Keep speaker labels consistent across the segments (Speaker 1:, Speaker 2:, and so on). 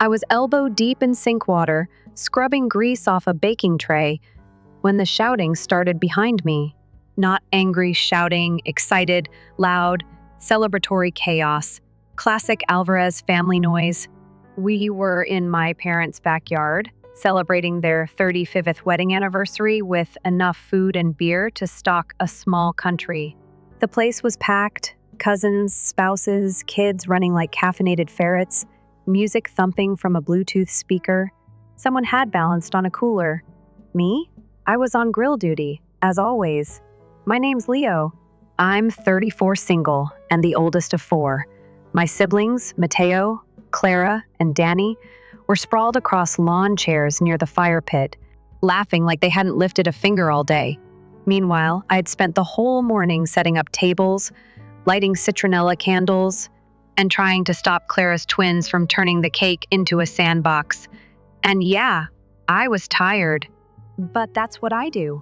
Speaker 1: I was elbow deep in sink water, scrubbing grease off a baking tray, when the shouting started behind me. Not angry shouting, excited, loud, celebratory chaos. Classic Alvarez family noise. We were in my parents' backyard, celebrating their 35th wedding anniversary with enough food and beer to stock a small country. The place was packed, cousins, spouses, kids running like caffeinated ferrets, music thumping from a Bluetooth speaker. Someone had balanced on a cooler. Me? I was on grill duty, as always. My name's Leo. I'm 34 single and the oldest of 4. My siblings, Mateo, Clara, and Danny, were sprawled across lawn chairs near the fire pit, laughing like they hadn't lifted a finger all day. Meanwhile, I had spent the whole morning setting up tables, lighting citronella candles, and trying to stop Clara's twins from turning the cake into a sandbox. And yeah, I was tired. But that's what I do.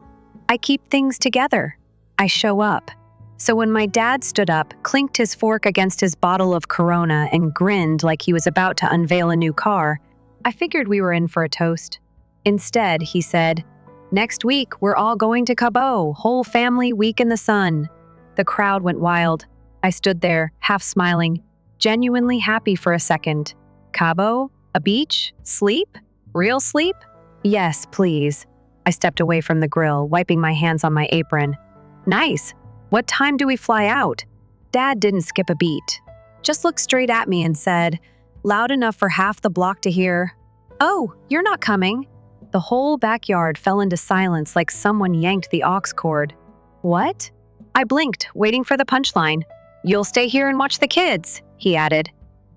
Speaker 1: I keep things together. I show up. So when my dad stood up, clinked his fork against his bottle of Corona, and grinned like he was about to unveil a new car, I figured we were in for a toast. Instead, he said, "Next week, we're all going to Cabo, whole family week in the sun." The crowd went wild. I stood there, half smiling, genuinely happy for a second. Cabo? A beach? Sleep? Real sleep? Yes, please. I stepped away from the grill, wiping my hands on my apron. Nice. What time do we fly out? Dad didn't skip a beat. Just looked straight at me and said, loud enough for half the block to hear, "Oh, you're not coming." The whole backyard fell into silence like someone yanked the aux cord. What? I blinked, waiting for the punchline. "You'll stay here and watch the kids," he added.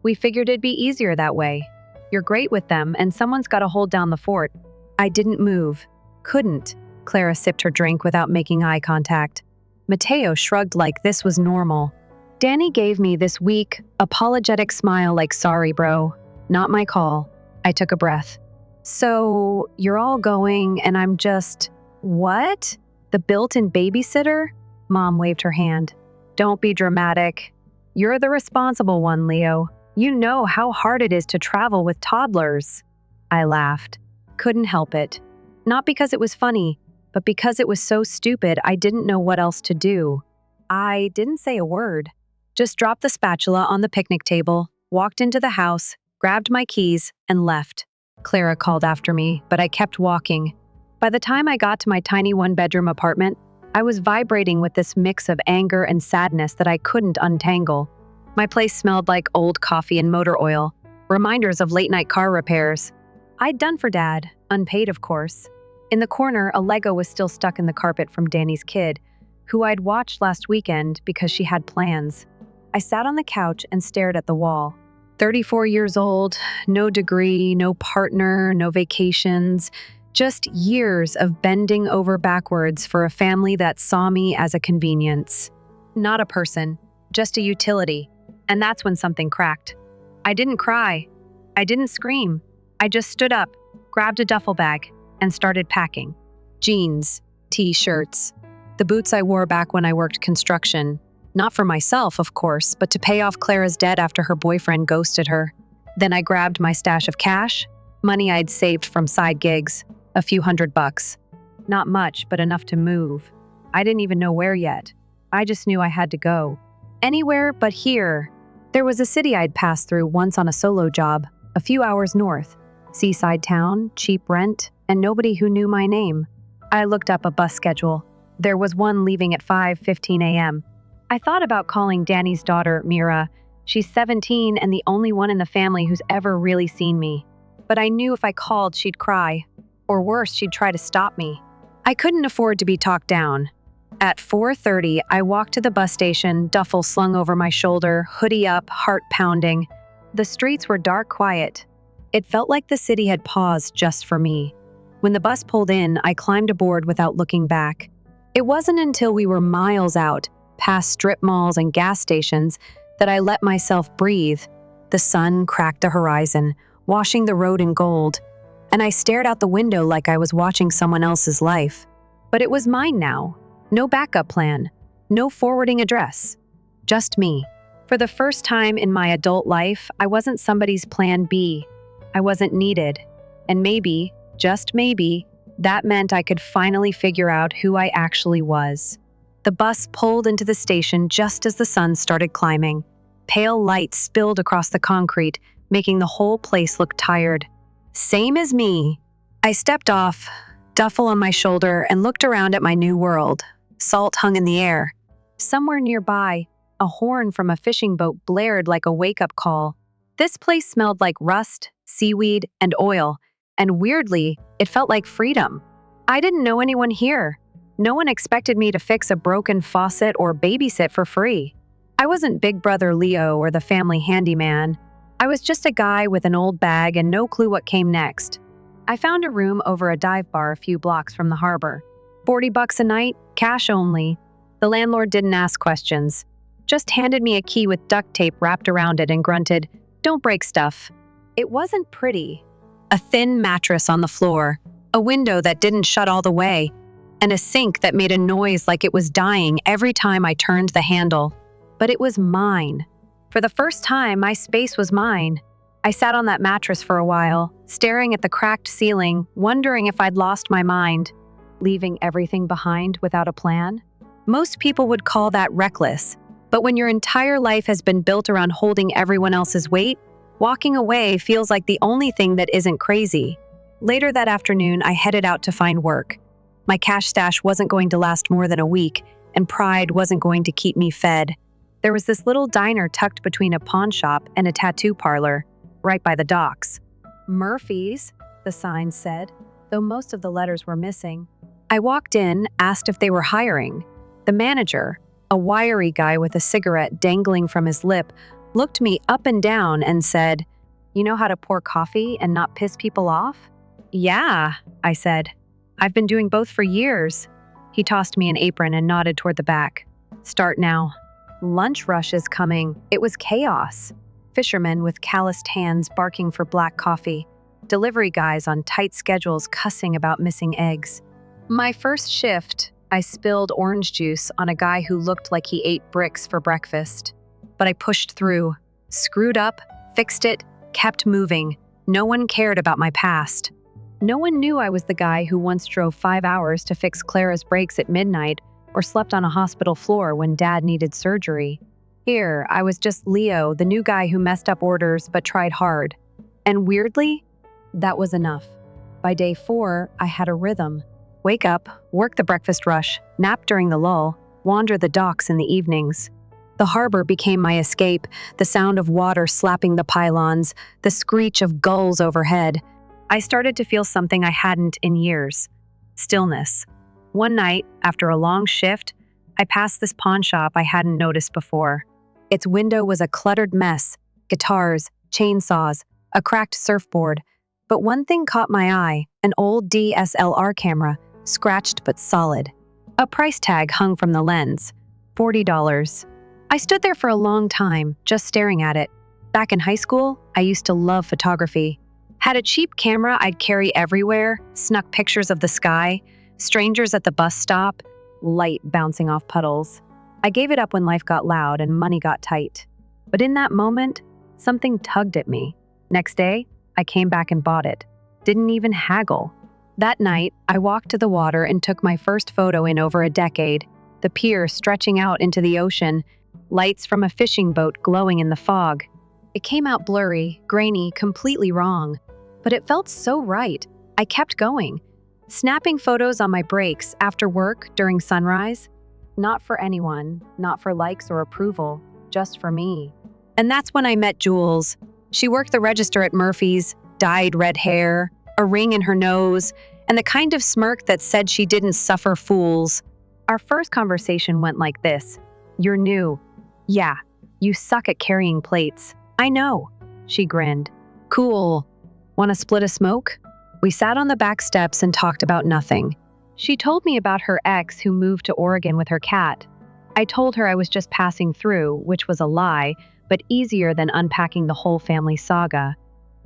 Speaker 1: "We figured it'd be easier that way. You're great with them, and someone's got to hold down the fort." I didn't move. Couldn't. Clara sipped her drink without making eye contact. Mateo shrugged like this was normal. Danny gave me this weak, apologetic smile like, "Sorry, bro. Not my call." I took a breath. "So, you're all going and I'm just... What? The built-in babysitter?" Mom waved her hand. "Don't be dramatic. You're the responsible one, Leo. You know how hard it is to travel with toddlers." I laughed. Couldn't help it. Not because it was funny, but because it was so stupid I didn't know what else to do. I didn't say a word. Just dropped the spatula on the picnic table, walked into the house, grabbed my keys, and left. Clara called after me, but I kept walking. By the time I got to my tiny one-bedroom apartment, I was vibrating with this mix of anger and sadness that I couldn't untangle. My place smelled like old coffee and motor oil, reminders of late-night car repairs. I'd done for Dad, unpaid of course. In the corner, a Lego was still stuck in the carpet from Danny's kid, who I'd watched last weekend because she had plans. I sat on the couch and stared at the wall. 34 years old, no degree, no partner, no vacations, just years of bending over backwards for a family that saw me as a convenience. Not a person, just a utility. And that's when something cracked. I didn't cry. I didn't scream. I just stood up, grabbed a duffel bag, and started packing. Jeans, t-shirts, the boots I wore back when I worked construction. Not for myself, of course, but to pay off Clara's debt after her boyfriend ghosted her. Then I grabbed my stash of cash, money I'd saved from side gigs, a few $100. Not much, but enough to move. I didn't even know where yet. I just knew I had to go. Anywhere but here. There was a city I'd passed through once on a solo job, a few hours north. Seaside town, cheap rent, and nobody who knew my name. I looked up a bus schedule. There was one leaving at 5:15 a.m. I thought about calling Danny's daughter, Mira. She's 17 and the only one in the family who's ever really seen me. But I knew if I called, she'd cry. Or worse, she'd try to stop me. I couldn't afford to be talked down. At 4:30, I walked to the bus station, duffel slung over my shoulder, hoodie up, heart pounding. The streets were dark quiet. It felt like the city had paused just for me. When the bus pulled in, I climbed aboard without looking back. It wasn't until we were miles out, past strip malls and gas stations, that I let myself breathe. The sun cracked the horizon, washing the road in gold, and I stared out the window like I was watching someone else's life. But it was mine now. No backup plan. No forwarding address. Just me. For the first time in my adult life, I wasn't somebody's plan B. I wasn't needed. And maybe, just maybe, that meant I could finally figure out who I actually was. The bus pulled into the station just as the sun started climbing. Pale light spilled across the concrete, making the whole place look tired. Same as me. I stepped off, duffel on my shoulder, and looked around at my new world. Salt hung in the air. Somewhere nearby, a horn from a fishing boat blared like a wake-up call. This place smelled like rust, seaweed, and oil, and weirdly, it felt like freedom. I didn't know anyone here. No one expected me to fix a broken faucet or babysit for free. I wasn't Big Brother Leo or the family handyman. I was just a guy with an old bag and no clue what came next. I found a room over a dive bar a few blocks from the harbor. $40 a night, cash only. The landlord didn't ask questions. Just handed me a key with duct tape wrapped around it and grunted, "Don't break stuff." It wasn't pretty. A thin mattress on the floor, a window that didn't shut all the way, and a sink that made a noise like it was dying every time I turned the handle. But it was mine. For the first time, my space was mine. I sat on that mattress for a while, staring at the cracked ceiling, wondering if I'd lost my mind. Leaving everything behind without a plan? Most people would call that reckless. But when your entire life has been built around holding everyone else's weight, walking away feels like the only thing that isn't crazy. Later that afternoon, I headed out to find work. My cash stash wasn't going to last more than a week, and pride wasn't going to keep me fed. There was this little diner tucked between a pawn shop and a tattoo parlor, right by the docks. Murphy's, the sign said, though most of the letters were missing. I walked in, asked if they were hiring. The manager, a wiry guy with a cigarette dangling from his lip, looked me up and down and said, "You know how to pour coffee and not piss people off?" "Yeah," I said. "I've been doing both for years." He tossed me an apron and nodded toward the back. "Start now." Lunch rush is coming. It was chaos. Fishermen with calloused hands barking for black coffee. Delivery guys on tight schedules cussing about missing eggs. My first shift, I spilled orange juice on a guy who looked like he ate bricks for breakfast. But I pushed through, screwed up, fixed it, kept moving. No one cared about my past. No one knew I was the guy who once drove 5 hours to fix Clara's brakes at midnight or slept on a hospital floor when Dad needed surgery. Here, I was just Leo, the new guy who messed up orders but tried hard. And weirdly, that was enough. By day 4, I had a rhythm. Wake up, work the breakfast rush, nap during the lull, wander the docks in the evenings. The harbor became my escape, the sound of water slapping the pylons, the screech of gulls overhead. I started to feel something I hadn't in years. Stillness. One night, after a long shift, I passed this pawn shop I hadn't noticed before. Its window was a cluttered mess, guitars, chainsaws, a cracked surfboard. But one thing caught my eye, an old DSLR camera, scratched but solid. A price tag hung from the lens, $40. I stood there for a long time, just staring at it. Back in high school, I used to love photography. Had a cheap camera I'd carry everywhere, snuck pictures of the sky, strangers at the bus stop, light bouncing off puddles. I gave it up when life got loud and money got tight. But in that moment, something tugged at me. Next day, I came back and bought it. Didn't even haggle. That night, I walked to the water and took my first photo in over a decade. The pier stretching out into the ocean, lights from a fishing boat glowing in the fog. It came out blurry, grainy, completely wrong. But it felt so right. I kept going. Snapping photos on my breaks, after work, during sunrise. Not for anyone, not for likes or approval, just for me. And that's when I met Jules. She worked the register at Murphy's, dyed red hair, a ring in her nose, and the kind of smirk that said she didn't suffer fools. Our first conversation went like this. "You're new." "Yeah, you suck at carrying plates." "I know." She grinned. "Cool. Want to split a smoke?" We sat on the back steps and talked about nothing. She told me about her ex who moved to Oregon with her cat. I told her I was just passing through, which was a lie, but easier than unpacking the whole family saga.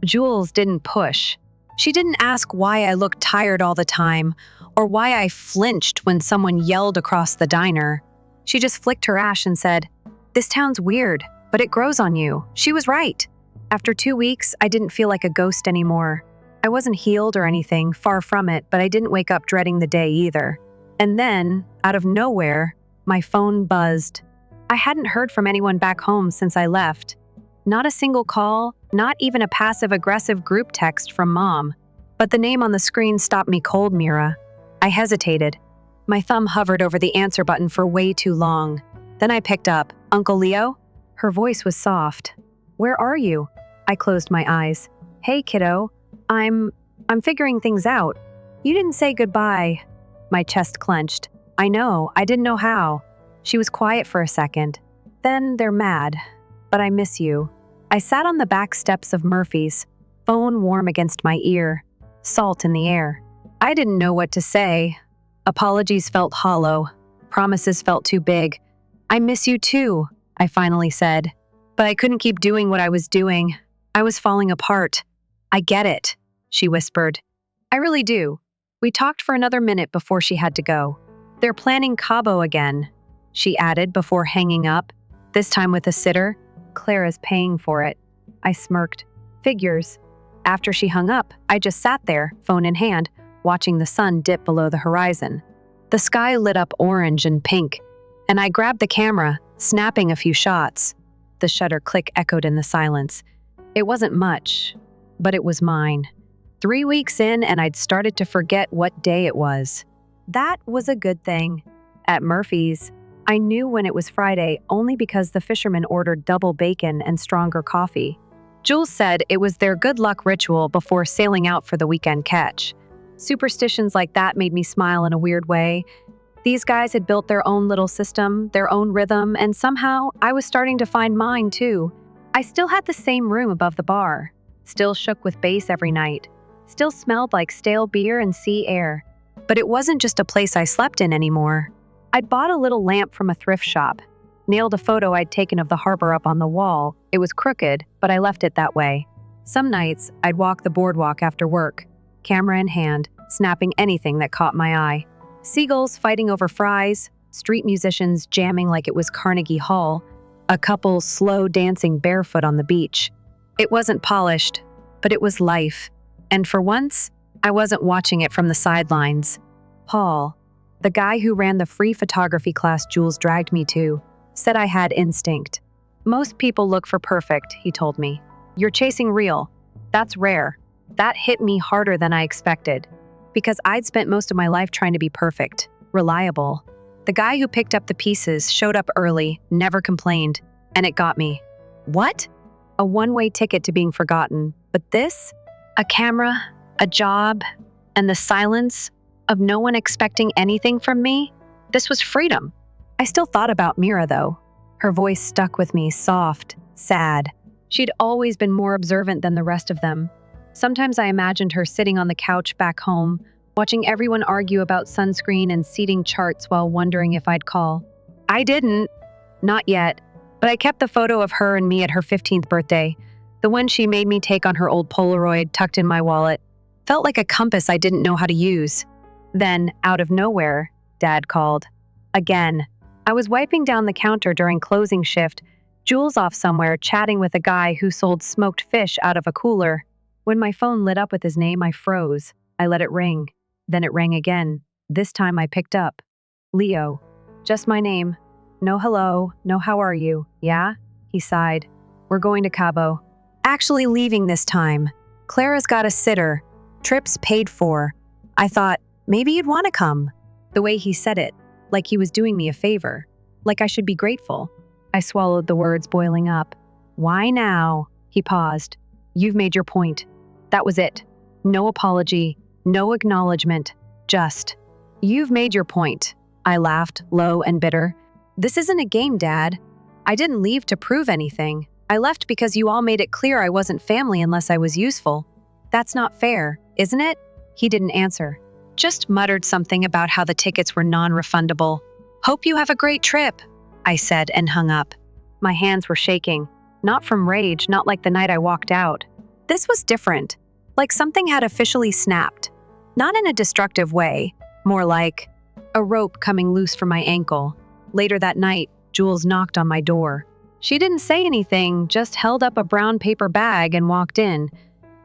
Speaker 1: Jules didn't push. She didn't ask why I looked tired all the time, or why I flinched when someone yelled across the diner. She just flicked her ash and said, "This town's weird, but it grows on you." She was right. After 2 weeks, I didn't feel like a ghost anymore. I wasn't healed or anything, far from it, but I didn't wake up dreading the day either. And then, out of nowhere, my phone buzzed. I hadn't heard from anyone back home since I left. Not a single call, not even a passive-aggressive group text from Mom. But the name on the screen stopped me cold, Mira. I hesitated. My thumb hovered over the answer button for way too long. Then I picked up, "Uncle Leo?" Her voice was soft. "Where are you?" I closed my eyes. "Hey, kiddo. I'm figuring things out. You didn't say goodbye." My chest clenched. "I know, I didn't know how." She was quiet for a second. "Then they're mad. But I miss you." I sat on the back steps of Murphy's, phone warm against my ear, salt in the air. I didn't know what to say. Apologies felt hollow. Promises felt too big. "I miss you too," I finally said. But I couldn't keep doing what I was doing. I was falling apart. "I get it," she whispered. "I really do." We talked for another minute before she had to go. "They're planning Cabo again," she added before hanging up, this time with a sitter. "Clara's paying for it." I smirked. "Figures." After she hung up, I just sat there, phone in hand, watching the sun dip below the horizon. The sky lit up orange and pink, and I grabbed the camera, snapping a few shots. The shutter click echoed in the silence. It wasn't much, but it was mine. 3 weeks in, and I'd started to forget what day it was. That was a good thing. At Murphy's, I knew when it was Friday only because the fishermen ordered double bacon and stronger coffee. Jules said it was their good luck ritual before sailing out for the weekend catch. Superstitions like that made me smile in a weird way. These guys had built their own little system, their own rhythm, and somehow I was starting to find mine too. I still had the same room above the bar, still shook with bass every night, still smelled like stale beer and sea air. But it wasn't just a place I slept in anymore. I'd bought a little lamp from a thrift shop, nailed a photo I'd taken of the harbor up on the wall. It was crooked, but I left it that way. Some nights, I'd walk the boardwalk after work, camera in hand, snapping anything that caught my eye. Seagulls fighting over fries, street musicians jamming like it was Carnegie Hall, a couple slow dancing barefoot on the beach. It wasn't polished, but it was life. And for once, I wasn't watching it from the sidelines. Paul, the guy who ran the free photography class Jules dragged me to, said I had instinct. "Most people look for perfect," he told me. "You're chasing real. That's rare." That hit me harder than I expected, because I'd spent most of my life trying to be perfect, reliable. The guy who picked up the pieces showed up early, never complained, and it got me. What? A one-way ticket to being forgotten. But this? A camera, a job, and the silence of no one expecting anything from me? This was freedom. I still thought about Mira, though. Her voice stuck with me, soft, sad. She'd always been more observant than the rest of them. Sometimes I imagined her sitting on the couch back home, watching everyone argue about sunscreen and seating charts while wondering if I'd call. I didn't. Not yet. But I kept the photo of her and me at her 15th birthday, the one she made me take on her old Polaroid tucked in my wallet. Felt like a compass I didn't know how to use. Then, out of nowhere, Dad called. Again. I was wiping down the counter during closing shift, Jules off somewhere chatting with a guy who sold smoked fish out of a cooler. When my phone lit up with his name, I froze. I let it ring. Then it rang again. This time I picked up. "Leo." Just my name. "No hello, no how are you, yeah?" He sighed. "We're going to Cabo. Actually leaving this time. Clara's got a sitter. Trips paid for." I thought, maybe you'd want to come. The way he said it, like he was doing me a favor. Like I should be grateful. I swallowed the words boiling up. "Why now?" He paused. "You've made your point." That was it. No apology, no acknowledgement, just, "You've made your point." I laughed, low and bitter. "This isn't a game, Dad. I didn't leave to prove anything. I left because you all made it clear I wasn't family unless I was useful. That's not fair, isn't it?" He didn't answer. Just muttered something about how the tickets were non-refundable. "Hope you have a great trip," I said and hung up. My hands were shaking. Not from rage, not like the night I walked out. This was different. Like something had officially snapped. Not in a destructive way, more like a rope coming loose from my ankle. Later that night, Jules knocked on my door. She didn't say anything, just held up a brown paper bag and walked in.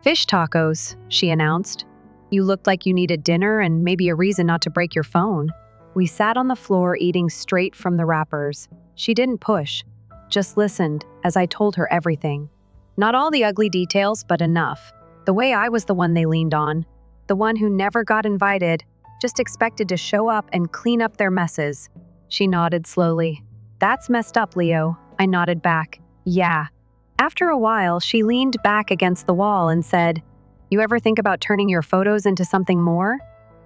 Speaker 1: "Fish tacos," she announced. "You looked like you needed dinner and maybe a reason not to break your phone." We sat on the floor eating straight from the wrappers. She didn't push, just listened as I told her everything. Not all the ugly details, but enough. The way I was the one they leaned on. The one who never got invited, just expected to show up and clean up their messes. She nodded slowly. "That's messed up, Leo." I nodded back. "Yeah." After a while, she leaned back against the wall and said, "You ever think about turning your photos into something more?"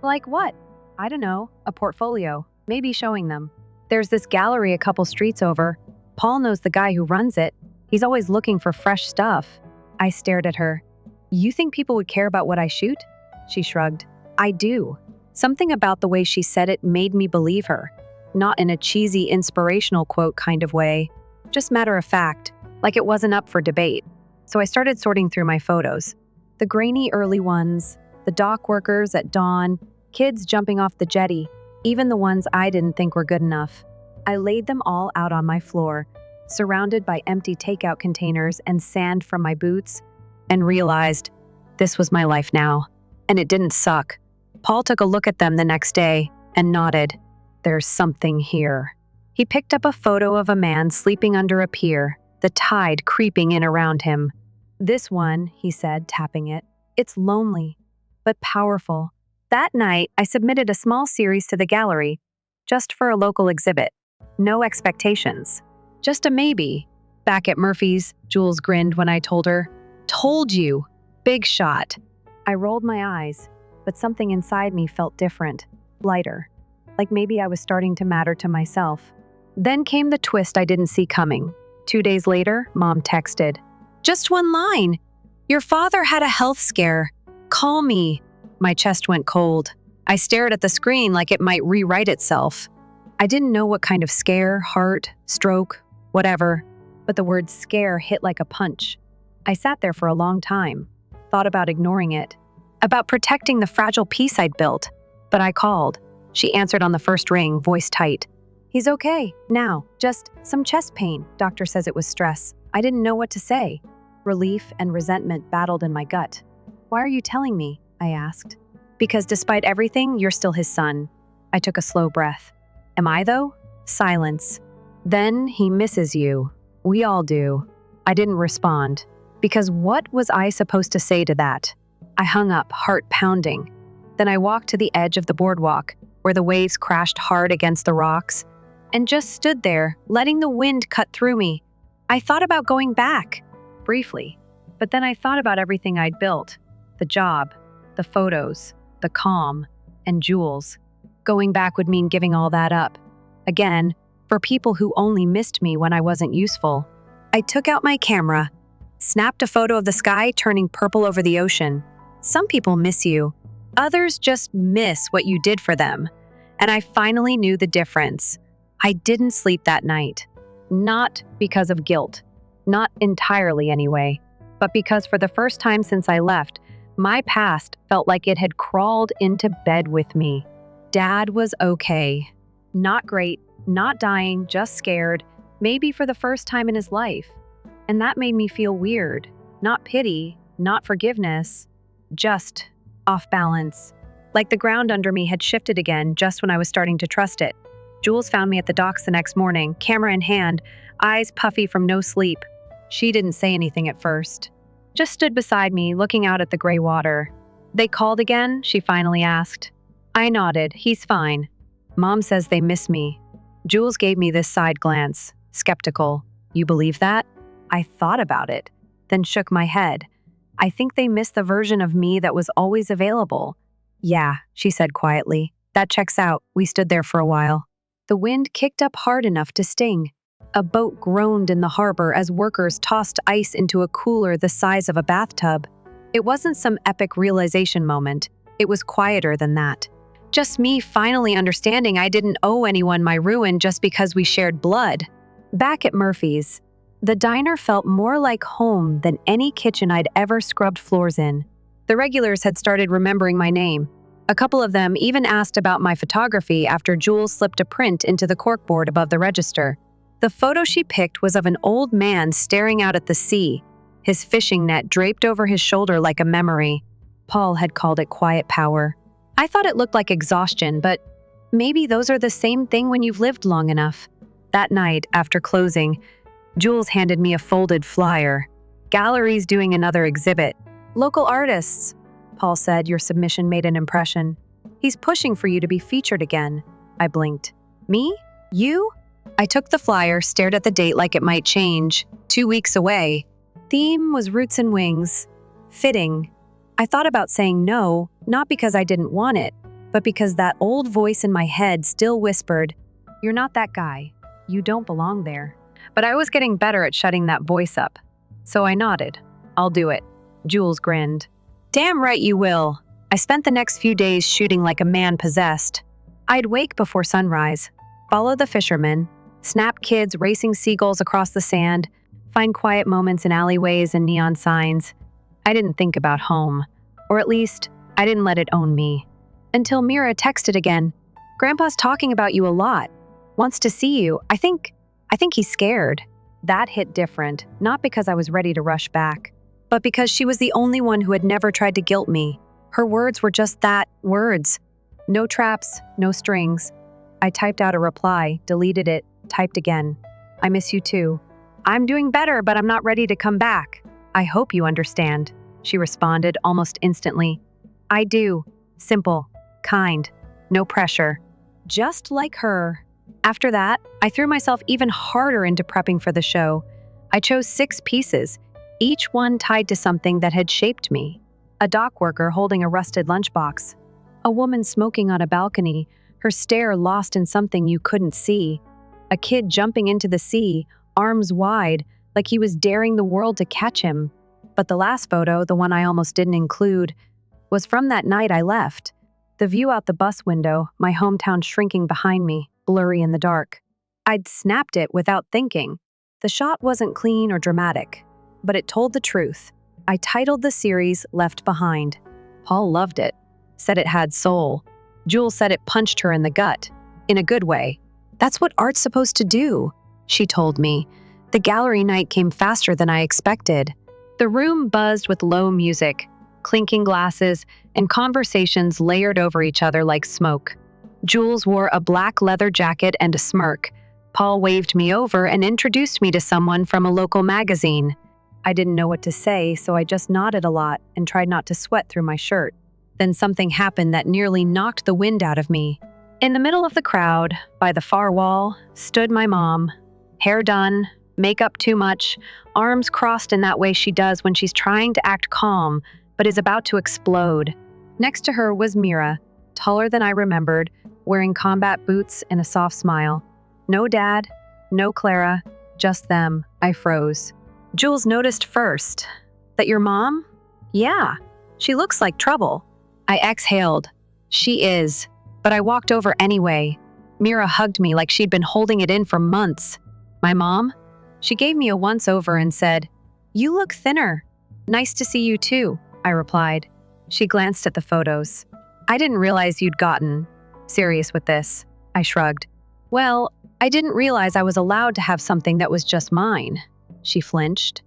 Speaker 1: "Like what?" "I don't know, a portfolio, maybe showing them. There's this gallery a couple streets over. Paul knows the guy who runs it. He's always looking for fresh stuff." I stared at her. "You think people would care about what I shoot?" She shrugged. "I do." Something about the way she said it made me believe her. Not in a cheesy inspirational quote kind of way, just matter of fact, like it wasn't up for debate. So I started sorting through my photos. The grainy early ones, the dock workers at dawn, kids jumping off the jetty, even the ones I didn't think were good enough. I laid them all out on my floor, surrounded by empty takeout containers and sand from my boots, and realized this was my life now. And it didn't suck. Paul took a look at them the next day and nodded. "There's something here." He picked up a photo of a man sleeping under a pier, the tide creeping in around him. "This one," he said, tapping it. "It's lonely, but powerful." That night, I submitted a small series to the gallery, just for a local exhibit. No expectations. Just a maybe. Back at Murphy's, Jules grinned when I told her, "Told you! Big shot." I rolled my eyes, but something inside me felt different, lighter, like maybe I was starting to matter to myself. Then came the twist I didn't see coming. 2 days later, Mom texted, "Just one line. Your father had a health scare. Call me." My chest went cold. I stared at the screen like it might rewrite itself. I didn't know what kind of scare, heart, stroke, whatever, but the word scare hit like a punch. I sat there for a long time, thought about ignoring it, about protecting the fragile peace I'd built. But I called. She answered on the first ring, voice tight. "He's okay, now, just some chest pain. Doctor says it was stress." I didn't know what to say. Relief and resentment battled in my gut. "Why are you telling me?" I asked. "Because despite everything, you're still his son." I took a slow breath. "Am I, though?" Silence. "Then he misses you. We all do." I didn't respond. Because what was I supposed to say to that? I hung up, heart pounding. Then I walked to the edge of the boardwalk, where the waves crashed hard against the rocks, and just stood there, letting the wind cut through me. I thought about going back, briefly, but then I thought about everything I'd built. The job, the photos, the calm, and Jules. Going back would mean giving all that up. Again, for people who only missed me when I wasn't useful. I took out my camera, snapped a photo of the sky turning purple over the ocean. Some people miss you. Others just miss what you did for them. And I finally knew the difference. I didn't sleep that night. Not because of guilt. Not entirely anyway. But because for the first time since I left, my past felt like it had crawled into bed with me. Dad was okay. Not great, not dying, just scared, maybe for the first time in his life. And that made me feel weird. Not pity, not forgiveness, just off balance. Like the ground under me had shifted again just when I was starting to trust it. Jules found me at the docks the next morning, camera in hand, eyes puffy from no sleep. She didn't say anything at first. Just stood beside me, looking out at the gray water. "They called again?" she finally asked. I nodded. "He's fine." "Mom says they miss me." Jules gave me this side glance, skeptical. "You believe that?" I thought about it, then shook my head. "I think they miss the version of me that was always available." "Yeah," she said quietly. "That checks out." We stood there for a while. The wind kicked up hard enough to sting. A boat groaned in the harbor as workers tossed ice into a cooler the size of a bathtub. It wasn't some epic realization moment. It was quieter than that. Just me finally understanding I didn't owe anyone my ruin just because we shared blood. Back at Murphy's, the diner felt more like home than any kitchen I'd ever scrubbed floors in. The regulars had started remembering my name. A couple of them even asked about my photography after Jules slipped a print into the corkboard above the register. The photo she picked was of an old man staring out at the sea, his fishing net draped over his shoulder like a memory. Paul had called it quiet power. I thought it looked like exhaustion, but maybe those are the same thing when you've lived long enough. That night, after closing, Jules handed me a folded flyer. Galleries doing another exhibit. Local artists. Paul said your submission made an impression. He's pushing for you to be featured again. I blinked. Me? You? I took the flyer, stared at the date like it might change. 2 weeks away. Theme was roots and wings. Fitting. I thought about saying no, not because I didn't want it, but because that old voice in my head still whispered, "You're not that guy. You don't belong there." But I was getting better at shutting that voice up. So I nodded. "I'll do it." Jules grinned. "Damn right you will." I spent the next few days shooting like a man possessed. I'd wake before sunrise, follow the fishermen, snap kids racing seagulls across the sand, find quiet moments in alleyways and neon signs. I didn't think about home, or at least, I didn't let it own me. Until Mira texted again. "Grandpa's talking about you a lot. Wants to see you. I think he's scared." That hit different, not because I was ready to rush back, but because she was the only one who had never tried to guilt me. Her words were just that, words. No traps, no strings. I typed out a reply, deleted it, typed again. "I miss you too. I'm doing better, but I'm not ready to come back. I hope you understand," she responded almost instantly. "I do. Simple, kind, no pressure. Just like her." After that, I threw myself even harder into prepping for the show. I chose 6 pieces, each one tied to something that had shaped me. A dock worker holding a rusted lunchbox. A woman smoking on a balcony, her stare lost in something you couldn't see. A kid jumping into the sea, arms wide, like he was daring the world to catch him. But the last photo, the one I almost didn't include, was from that night I left. The view out the bus window, my hometown shrinking behind me, blurry in the dark. I'd snapped it without thinking. The shot wasn't clean or dramatic, but it told the truth. I titled the series Left Behind. Paul loved it, said it had soul. Jules said it punched her in the gut, in a good way. "That's what art's supposed to do," she told me. The gallery night came faster than I expected. The room buzzed with low music, clinking glasses, and conversations layered over each other like smoke. Jules wore a black leather jacket and a smirk. Paul waved me over and introduced me to someone from a local magazine. I didn't know what to say, so I just nodded a lot and tried not to sweat through my shirt. Then something happened that nearly knocked the wind out of me. In the middle of the crowd, by the far wall, stood my mom. Hair done, makeup too much, arms crossed in that way she does when she's trying to act calm, but is about to explode. Next to her was Mira, taller than I remembered, wearing combat boots and a soft smile. No dad, no Clara, just them. I froze. Jules noticed first. "That your mom?" "Yeah, she looks like trouble." I exhaled. "She is." But I walked over anyway. Mira hugged me like she'd been holding it in for months. "My mom?" She gave me a once-over and said, "You look thinner." "Nice to see you too," I replied. She glanced at the photos. "I didn't realize you'd gotten serious with this." I shrugged. "Well, I didn't realize I was allowed to have something that was just mine." She flinched.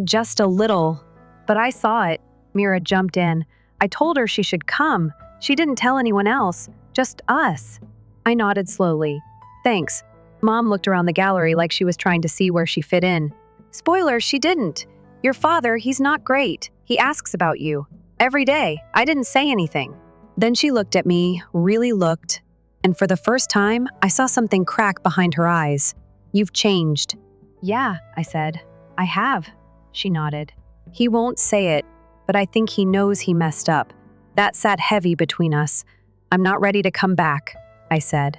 Speaker 1: "Just a little." But I saw it. Mira jumped in. "I told her she should come. She didn't tell anyone else. Just us." I nodded slowly. "Thanks." Mom looked around the gallery like she was trying to see where she fit in. "Spoiler, she didn't. Your father, he's not great. He asks about you. Every day. I didn't say anything." Then she looked at me, really looked, and for the first time, I saw something crack behind her eyes. "You've changed." "Yeah," I said. "I have." She nodded. "He won't say it, but I think he knows he messed up. That sat heavy between us. I'm not ready to come back," I said.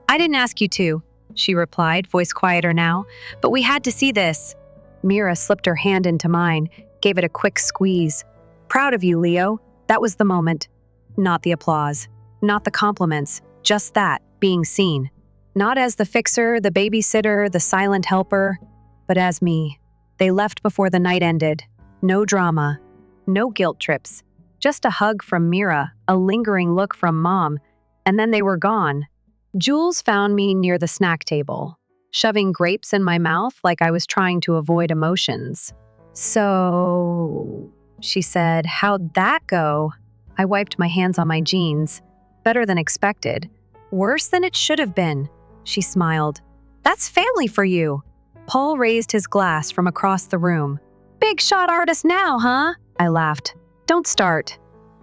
Speaker 1: "I didn't ask you to," she replied, voice quieter now, "but we had to see this." Mira slipped her hand into mine, gave it a quick squeeze. "Proud of you, Leo." That was the moment. Not the applause, not the compliments, just that, being seen. Not as the fixer, the babysitter, the silent helper, but as me. They left before the night ended. No drama, no guilt trips. Just a hug from Mira, a lingering look from Mom, and then they were gone. Jules found me near the snack table. shoving grapes in my mouth like I was trying to avoid emotions. "So," she said, "how'd that go?" I wiped my hands on my jeans. "Better than expected. Worse than it should have been," she smiled. "That's family for you." Paul raised his glass from across the room. "Big shot artist now, huh?" I laughed. "Don't start."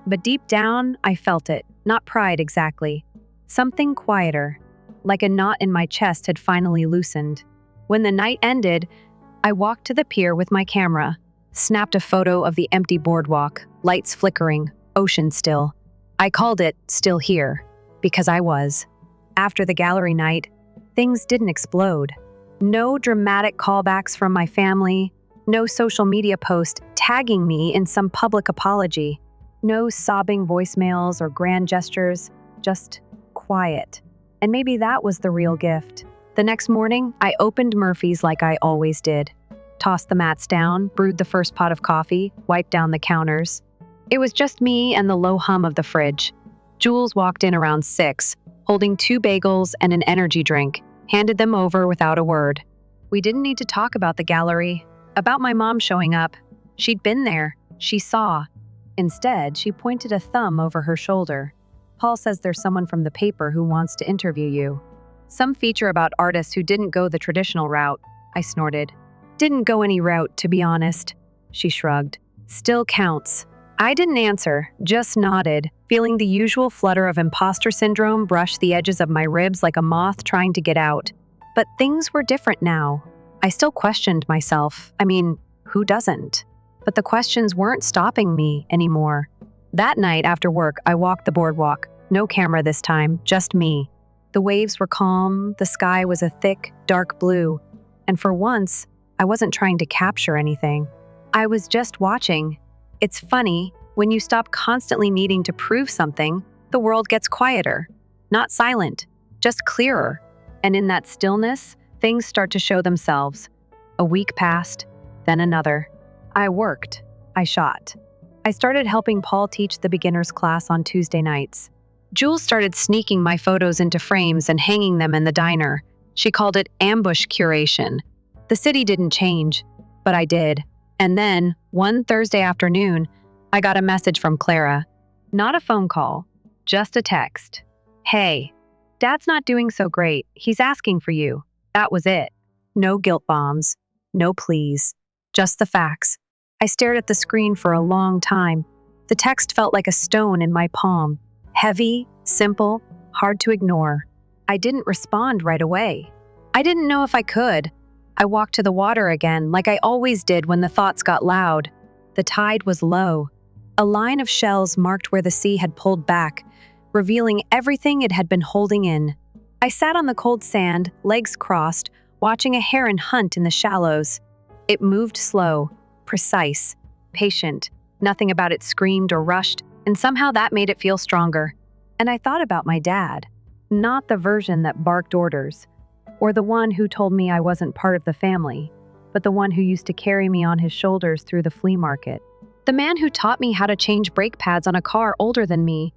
Speaker 1: But deep down, I felt it. Not pride exactly. Something quieter, like a knot in my chest had finally loosened. When the night ended, I walked to the pier with my camera, snapped a photo of the empty boardwalk, lights flickering, ocean still. I called it Still Here, because I was. After the gallery night, things didn't explode. No dramatic callbacks from my family, no social media post tagging me in some public apology, no sobbing voicemails or grand gestures, just quiet. And maybe that was the real gift. The next morning, I opened Murphy's like I always did. Tossed the mats down, brewed the first pot of coffee, wiped down the counters. It was just me and the low hum of the fridge. Jules walked in around 6, holding 2 bagels and an energy drink, handed them over without a word. We didn't need to talk about the gallery, about my mom showing up. She'd been there. She saw. Instead, she pointed a thumb over her shoulder. "Paul says there's someone from the paper who wants to interview you. Some feature about artists who didn't go the traditional route," I snorted. "Didn't go any route, to be honest," she shrugged. "Still counts." I didn't answer, just nodded, feeling the usual flutter of imposter syndrome brush the edges of my ribs like a moth trying to get out. But things were different now. I still questioned myself. I mean, who doesn't? But the questions weren't stopping me anymore. That night after work, I walked the boardwalk. No camera this time, just me. The waves were calm, the sky was a thick, dark blue, and for once, I wasn't trying to capture anything. I was just watching. It's funny, when you stop constantly needing to prove something, the world gets quieter. Not silent, just clearer. And in that stillness, things start to show themselves. A week passed, then another. I worked. I shot. I started helping Paul teach the beginners class on Tuesday nights. Jules started sneaking my photos into frames and hanging them in the diner. She called it ambush curation. The city didn't change, but I did. And then, one Thursday afternoon, I got a message from Clara. Not a phone call, just a text. "Hey, Dad's not doing so great. He's asking for you." That was it. No guilt bombs, no pleas, just the facts. I stared at the screen for a long time. The text felt like a stone in my palm. Heavy, simple, hard to ignore. I didn't respond right away. I didn't know if I could. I walked to the water again, like I always did when the thoughts got loud. The tide was low. A line of shells marked where the sea had pulled back, revealing everything it had been holding in. I sat on the cold sand, legs crossed, watching a heron hunt in the shallows. It moved slow, precise, patient. Nothing about it screamed or rushed, and somehow that made it feel stronger. And I thought about my dad. Not the version that barked orders, or the one who told me I wasn't part of the family, but the one who used to carry me on his shoulders through the flea market. The man who taught me how to change brake pads on a car older than me.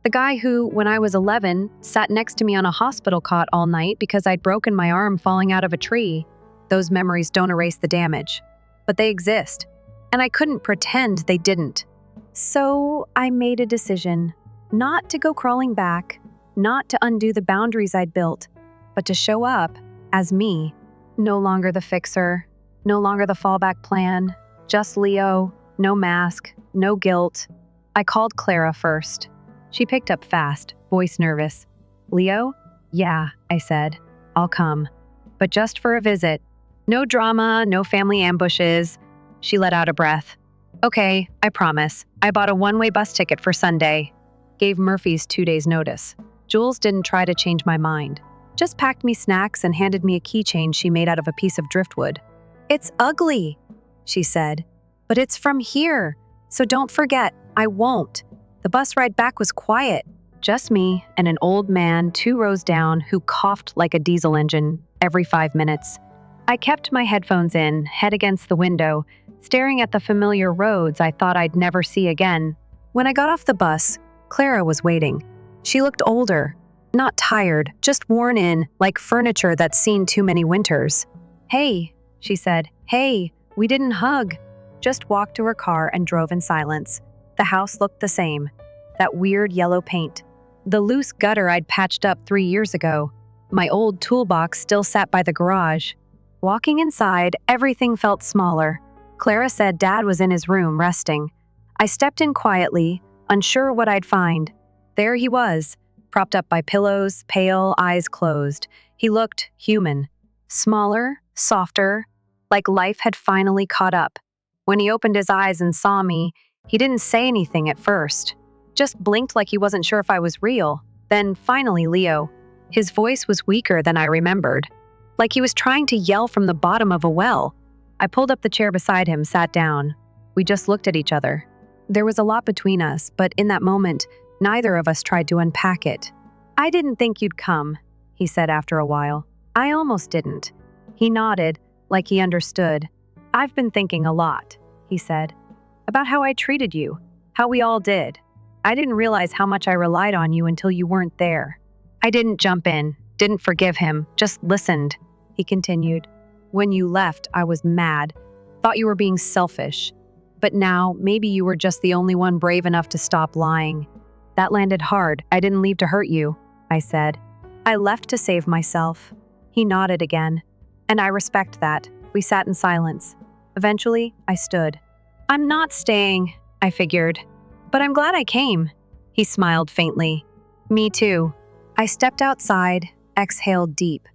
Speaker 1: The guy who, when I was 11, sat next to me on a hospital cot all night because I'd broken my arm falling out of a tree. Those memories don't erase the damage, but they exist, and I couldn't pretend they didn't. So I made a decision, not to go crawling back, not to undo the boundaries I'd built, but to show up as me. No longer the fixer, no longer the fallback plan, just Leo, no mask, no guilt. I called Clara first. She picked up fast, voice nervous. "Leo?" "Yeah," I said. "I'll come. But just for a visit. No drama, no family ambushes." She let out a breath. "Okay, I promise. I bought a one-way bus ticket for Sunday." Gave Murphy's 2 days' notice. Jules didn't try to change my mind. Just packed me snacks and handed me a keychain she made out of a piece of driftwood. "It's ugly," she said, "but it's from here. So don't forget, I won't." The bus ride back was quiet. Just me and an old man 2 rows down who coughed like a diesel engine every 5 minutes. I kept my headphones in, head against the window, staring at the familiar roads I thought I'd never see again. When I got off the bus, Clara was waiting. She looked older, Not tired, just worn in, like furniture that's seen too many winters. "Hey," she said. "Hey, we didn't hug." Just walked to her car and drove in silence. The house looked the same. That weird yellow paint. The loose gutter I'd patched up 3 years ago. My old toolbox still sat by the garage. Walking inside, everything felt smaller. Clara said Dad was in his room resting. I stepped in quietly, unsure what I'd find. There he was, propped up by pillows, pale, eyes closed. He looked human. Smaller, softer, like life had finally caught up. When he opened his eyes and saw me, he didn't say anything at first. Just blinked like he wasn't sure if I was real. Then finally, Leo. His voice was weaker than I remembered. Like he was trying to yell from the bottom of a well. I pulled up the chair beside him, sat down. We just looked at each other. There was a lot between us, but in that moment, neither of us tried to unpack it. "I didn't think you'd come," he said after a while. "I almost didn't." He nodded, like he understood. "I've been thinking a lot," he said, "about how I treated you, how we all did. I didn't realize how much I relied on you until you weren't there." I didn't jump in, didn't forgive him, just listened, he continued. "When you left, I was mad, thought you were being selfish. But now, maybe you were just the only one brave enough to stop lying. That landed hard. I didn't leave to hurt you," I said. "I left to save myself." He nodded again. "And I respect that." We sat in silence. Eventually, I stood. "I'm not staying," I figured. "But I'm glad I came." He smiled faintly. "Me too." I stepped outside, exhaled deep.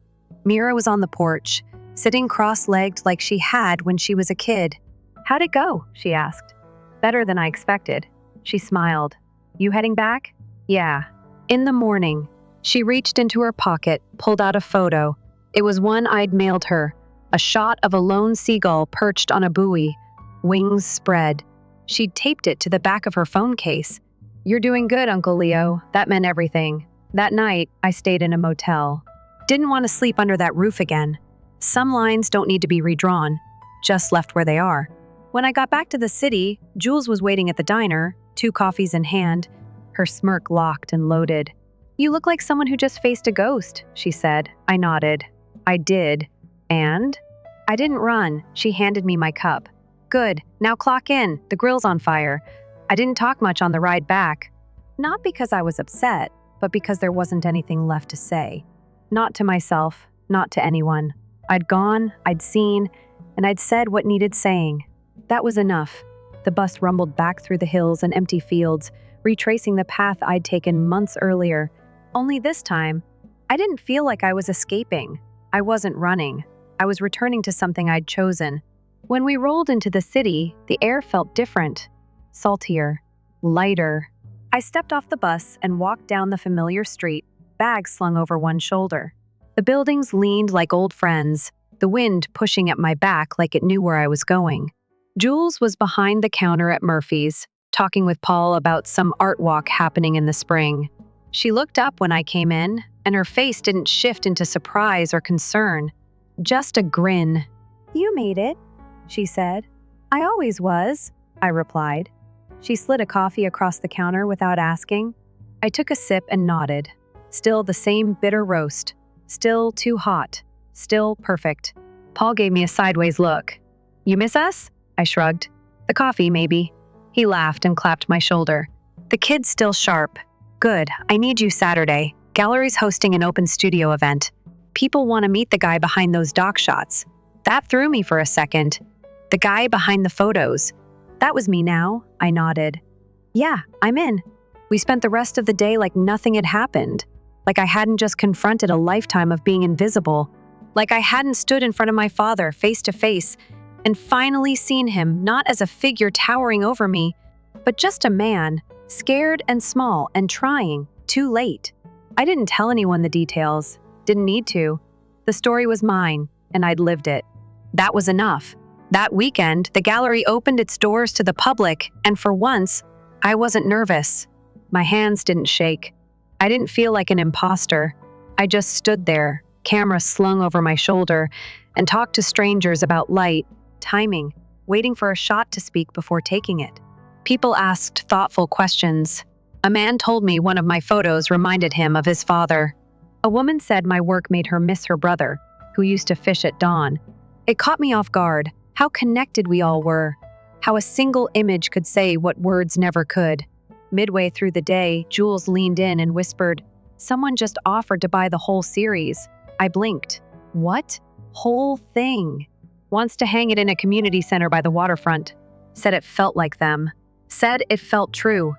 Speaker 1: Mira was on the porch, sitting cross-legged like she had when she was a kid. "How'd it go?" she asked. "Better than I expected." She smiled. "You heading back?" "Yeah." In the morning, she reached into her pocket, pulled out a photo. It was one I'd mailed her, a shot of a lone seagull perched on a buoy, wings spread. She'd taped it to the back of her phone case. "You're doing good, Uncle Leo." That meant everything. That night, I stayed in a motel. Didn't want to sleep under that roof again. Some lines don't need to be redrawn, just left where they are. When I got back to the city, Jules was waiting at the diner, 2 coffees in hand, her smirk locked and loaded. "You look like someone who just faced a ghost," she said. I nodded. "I did. And?" "I didn't run." She handed me my cup. "Good. Now clock in. The grill's on fire." I didn't talk much on the ride back. Not because I was upset, but because there wasn't anything left to say. Not to myself, not to anyone. I'd gone, I'd seen, and I'd said what needed saying. That was enough. The bus rumbled back through the hills and empty fields, retracing the path I'd taken months earlier. Only this time, I didn't feel like I was escaping. I wasn't running. I was returning to something I'd chosen. When we rolled into the city, the air felt different. Saltier. Lighter. I stepped off the bus and walked down the familiar street, bags slung over one shoulder. The buildings leaned like old friends, the wind pushing at my back like it knew where I was going. Jules was behind the counter at Murphy's, talking with Paul about some art walk happening in the spring. She looked up when I came in, and her face didn't shift into surprise or concern. Just a grin. "You made it," she said. "I always was," I replied. She slid a coffee across the counter without asking. I took a sip and nodded. Still the same bitter roast. Still too hot. Still perfect. Paul gave me a sideways look. "You miss us?" I shrugged. "The coffee, maybe." He laughed and clapped my shoulder. "The kid's still sharp." "Good. I need you Saturday. Gallery's hosting an open studio event. People want to meet the guy behind those doc shots." That threw me for a second. The guy behind the photos. That was me now, I nodded. "Yeah, I'm in." We spent the rest of the day like nothing had happened. Like I hadn't just confronted a lifetime of being invisible. Like I hadn't stood in front of my father face to face and finally seen him not as a figure towering over me, but just a man, scared and small and trying, too late. I didn't tell anyone the details. Didn't need to. The story was mine, and I'd lived it. That was enough. That weekend, the gallery opened its doors to the public, and for once, I wasn't nervous. My hands didn't shake. I didn't feel like an imposter. I just stood there, camera slung over my shoulder, and talked to strangers about light, timing, waiting for a shot to speak before taking it. People asked thoughtful questions. A man told me one of my photos reminded him of his father. A woman said my work made her miss her brother, who used to fish at dawn. It caught me off guard, how connected we all were, how a single image could say what words never could. Midway through the day, Jules leaned in and whispered, "Someone just offered to buy the whole series." I blinked. What? Whole thing? Wants to hang it in a community center by the waterfront. Said it felt like them. Said it felt true.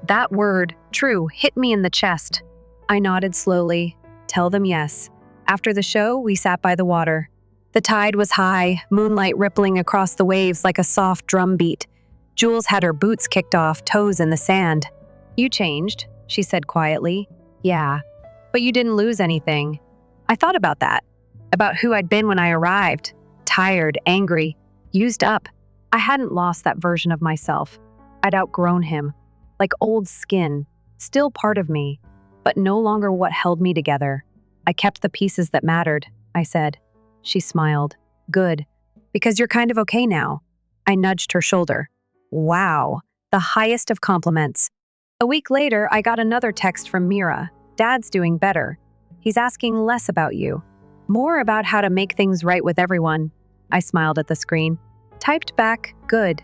Speaker 1: That word, true, hit me in the chest. I nodded slowly. Tell them yes. After the show, we sat by the water. The tide was high, moonlight rippling across the waves like a soft drum beat. Jules had her boots kicked off, toes in the sand. "You changed," she said quietly. "Yeah, but you didn't lose anything." I thought about that, about who I'd been when I arrived. Tired, angry, used up. I hadn't lost that version of myself. I'd outgrown him. Like old skin, still part of me, but no longer what held me together. I kept the pieces that mattered, I said. She smiled. Good, because you're kind of okay now. I nudged her shoulder. Wow, the highest of compliments. A week later, I got another text from Mira. Dad's doing better. He's asking less about you, more about how to make things right with everyone. I smiled at the screen. Typed back, good,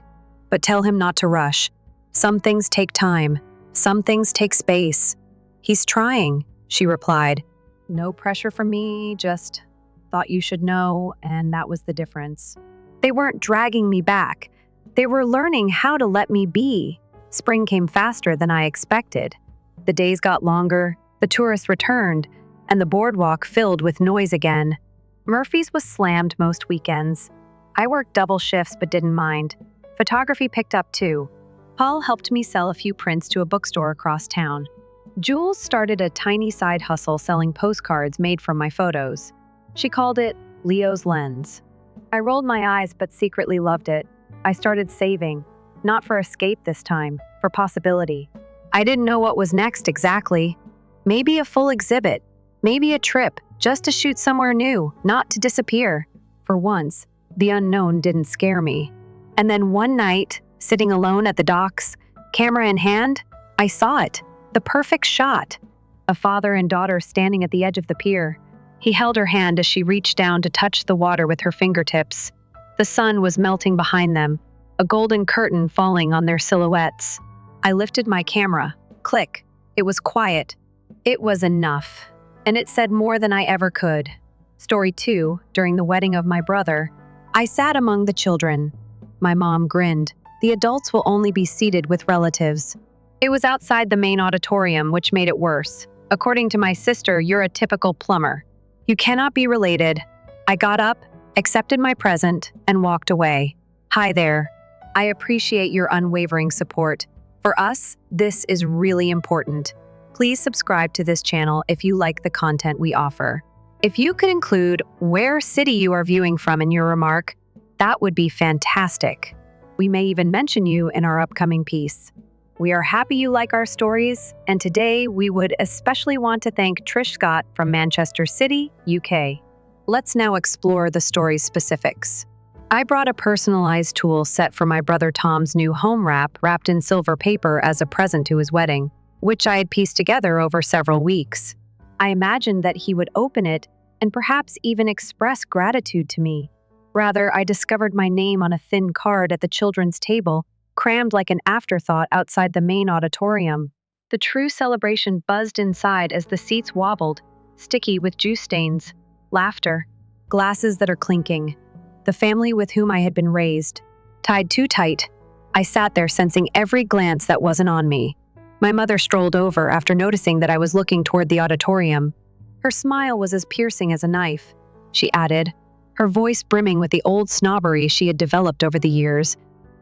Speaker 1: but tell him not to rush. Some things take time. Some things take space. He's trying, she replied. No pressure from me, just thought you should know, and that was the difference. They weren't dragging me back. They were learning how to let me be. Spring came faster than I expected. The days got longer, the tourists returned, and the boardwalk filled with noise again. Murphy's was slammed most weekends. I worked double shifts but didn't mind. Photography picked up too. Paul helped me sell a few prints to a bookstore across town. Jules started a tiny side hustle selling postcards made from my photos. She called it Leo's Lens. I rolled my eyes but secretly loved it. I started saving, not for escape this time, for possibility. I didn't know what was next exactly. Maybe a full exhibit, maybe a trip, just to shoot somewhere new, not to disappear. For once, the unknown didn't scare me. And then one night, sitting alone at the docks, camera in hand, I saw it. The perfect shot. A father and daughter standing at the edge of the pier. He held her hand as she reached down to touch the water with her fingertips. The sun was melting behind them, a golden curtain falling on their silhouettes. I lifted my camera. Click. It was quiet. It was enough. And it said more than I ever could. Story 2, during the wedding of my brother, I sat among the children. My mom grinned. The adults will only be seated with relatives. It was outside the main auditorium, which made it worse. According to my sister, you're a typical plumber. You cannot be related. I got up, accepted my present, and walked away. Hi there. I appreciate your unwavering support. For us, this is really important. Please subscribe to this channel if you like the content we offer. If you could include where city you are viewing from in your remark, that would be fantastic. We may even mention you in our upcoming piece. We are happy you like our stories, and today we would especially want to thank Trish Scott from Manchester City, UK. Let's now explore the story's specifics. I brought a personalized tool set for my brother Tom's new home wrapped in silver paper as a present to his wedding, which I had pieced together over several weeks. I imagined that he would open it and perhaps even express gratitude to me. Rather, I discovered my name on a thin card at the children's table, crammed like an afterthought outside the main auditorium. The true celebration buzzed inside as the seats wobbled, sticky with juice stains, laughter, glasses that are clinking. The family with whom I had been raised. Tied too tight, I sat there sensing every glance that wasn't on me. My mother strolled over after noticing that I was looking toward the auditorium. Her smile was as piercing as a knife, she added, her voice brimming with the old snobbery she had developed over the years.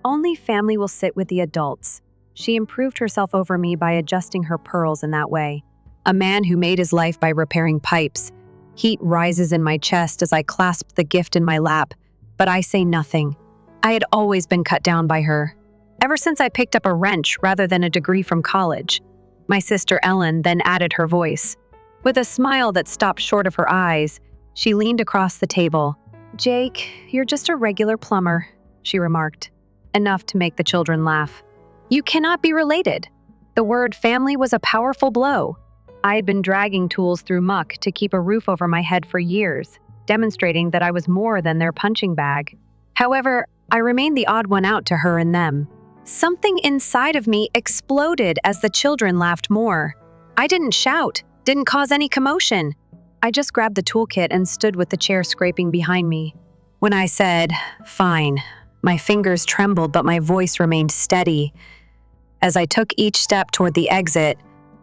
Speaker 1: Only family will sit with the adults. She improved herself over me by adjusting her pearls in that way. A man who made his life by repairing pipes. Heat rises in my chest as I clasp the gift in my lap, but I say nothing. I had always been cut down by her, ever since I picked up a wrench rather than a degree from college. My sister Ellen then added her voice. With a smile that stopped short of her eyes, she leaned across the table. "Jake, you're just a regular plumber," she remarked, enough to make the children laugh. "You cannot be related." The word family was a powerful blow. I had been dragging tools through muck to keep a roof over my head for years, demonstrating that I was more than their punching bag. However, I remained the odd one out to her and them. Something inside of me exploded as the children laughed more. I didn't shout, didn't cause any commotion. I just grabbed the toolkit and stood with the chair scraping behind me. When I said, "Fine," my fingers trembled, but my voice remained steady. As I took each step toward the exit,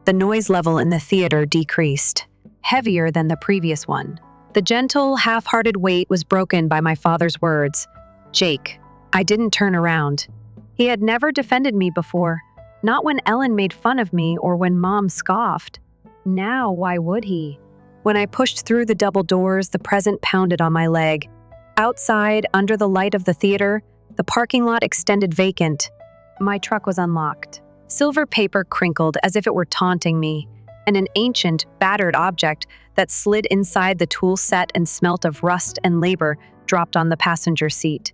Speaker 1: the noise level in the theater decreased, heavier than the previous one. The gentle, half-hearted weight was broken by my father's words. "Jake." I didn't turn around. He had never defended me before, not when Ellen made fun of me or when Mom scoffed. Now, why would he? When I pushed through the double doors, the present pounded on my leg. Outside, under the light of the theater, the parking lot extended vacant. My truck was unlocked. Silver paper crinkled as if it were taunting me, and an ancient, battered object that slid inside the tool set and smelt of rust and labor dropped on the passenger seat.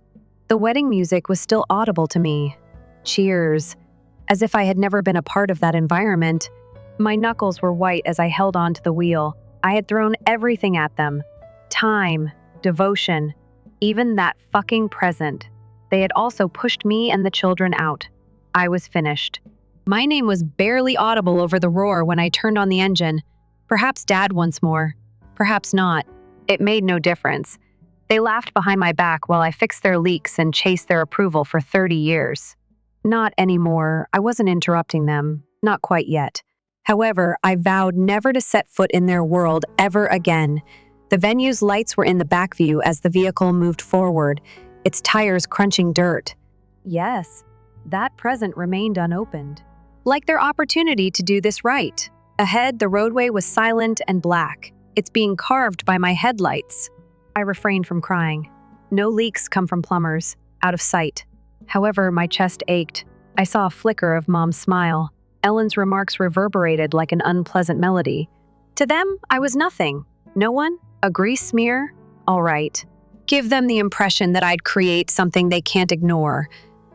Speaker 1: The wedding music was still audible to me. Cheers. As if I had never been a part of that environment. My knuckles were white as I held onto the wheel. I had thrown everything at them. Time, devotion, even that fucking present. They had also pushed me and the children out. I was finished. My name was barely audible over the roar when I turned on the engine. Perhaps Dad once more. Perhaps not. It made no difference. They laughed behind my back while I fixed their leaks and chased their approval for 30 years. Not anymore. I wasn't interrupting them. Not quite yet. However, I vowed never to set foot in their world ever again. The venue's lights were in the back view as the vehicle moved forward, its tires crunching dirt. Yes, that present remained unopened. Like their opportunity to do this right. Ahead, the roadway was silent and black. It's being carved by my headlights. I refrained from crying. No leaks come from plumbers. Out of sight. However, my chest ached. I saw a flicker of Mom's smile. Ellen's remarks reverberated like an unpleasant melody. To them, I was nothing. No one? A grease smear? All right. Give them the impression that I'd create something they can't ignore.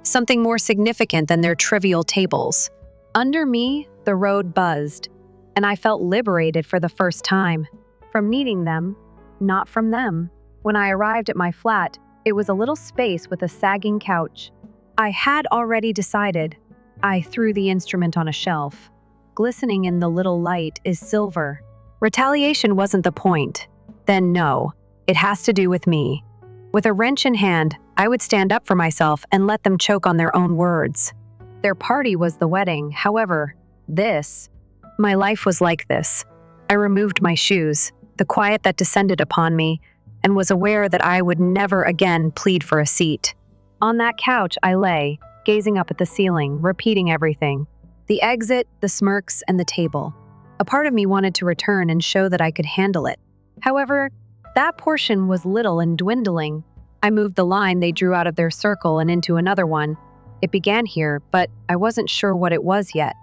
Speaker 1: Something more significant than their trivial tables. Under me, the road buzzed, and I felt liberated for the first time. From needing them, not from them. When I arrived at my flat, it was a little space with a sagging couch. I had already decided. I threw the instrument on a shelf. Glistening in the little light is silver. Retaliation wasn't the point. Then no, it has to do with me. With a wrench in hand, I would stand up for myself and let them choke on their own words. Their party was the wedding, however, my life was like this. I removed my shoes, the quiet that descended upon me, and was aware that I would never again plead for a seat. On that couch I lay, gazing up at the ceiling, repeating everything. The exit, the smirks, and the table. A part of me wanted to return and show that I could handle it. However, that portion was little and dwindling. I moved the line they drew out of their circle and into another one. It began here, but I wasn't sure what it was yet.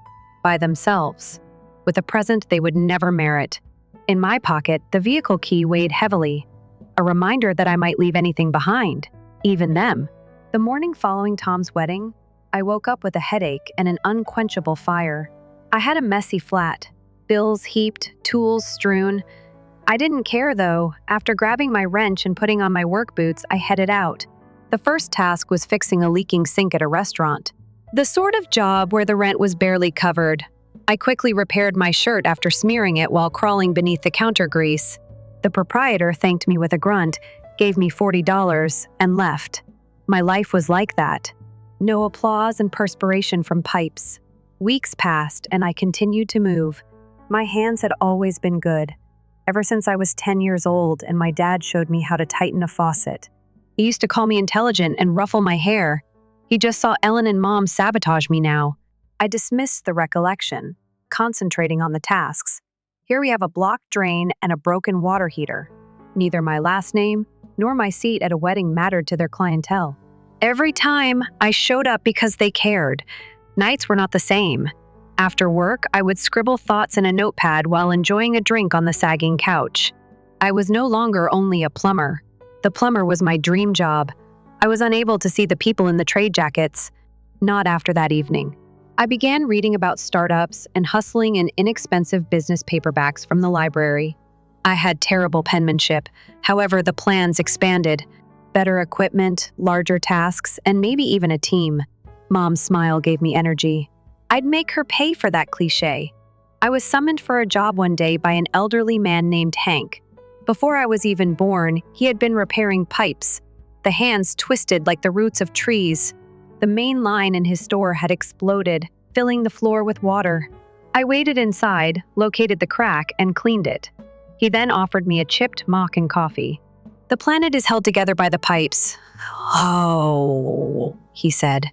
Speaker 1: By themselves. With a present they would never merit. In my pocket, the vehicle key weighed heavily. A reminder that I might leave anything behind. Even them. The morning following Tom's wedding, I woke up with a headache and an unquenchable fire. I had a messy flat. Bills heaped, tools strewn. I didn't care though. After grabbing my wrench and putting on my work boots, I headed out. The first task was fixing a leaking sink at a restaurant. The sort of job where the rent was barely covered. I quickly repaired my shirt after smearing it while crawling beneath the counter grease. The proprietor thanked me with a grunt, gave me $40, and left. My life was like that. No applause and perspiration from pipes. Weeks passed and I continued to move. My hands had always been good. Ever since I was 10 years old and my dad showed me how to tighten a faucet. He used to call me intelligent and ruffle my hair. He just saw Ellen and Mom sabotage me now. I dismissed the recollection, concentrating on the tasks. Here we have a blocked drain and a broken water heater. Neither my last name nor my seat at a wedding mattered to their clientele. Every time, I showed up because they cared. Nights were not the same. After work, I would scribble thoughts in a notepad while enjoying a drink on the sagging couch. I was no longer only a plumber. The plumber was my dream job. I was unable to see the people in the trade jackets. Not after that evening. I began reading about startups and hustling in inexpensive business paperbacks from the library. I had terrible penmanship. However, the plans expanded. Better equipment, larger tasks, and maybe even a team. Mom's smile gave me energy. I'd make her pay for that cliche. I was summoned for a job one day by an elderly man named Hank. Before I was even born, he had been repairing pipes. The hands twisted like the roots of trees. The main line in his store had exploded, filling the floor with water. I waited inside, located the crack, and cleaned it. He then offered me a chipped mock and coffee. "The planet is held together by the pipes." "Oh," he said.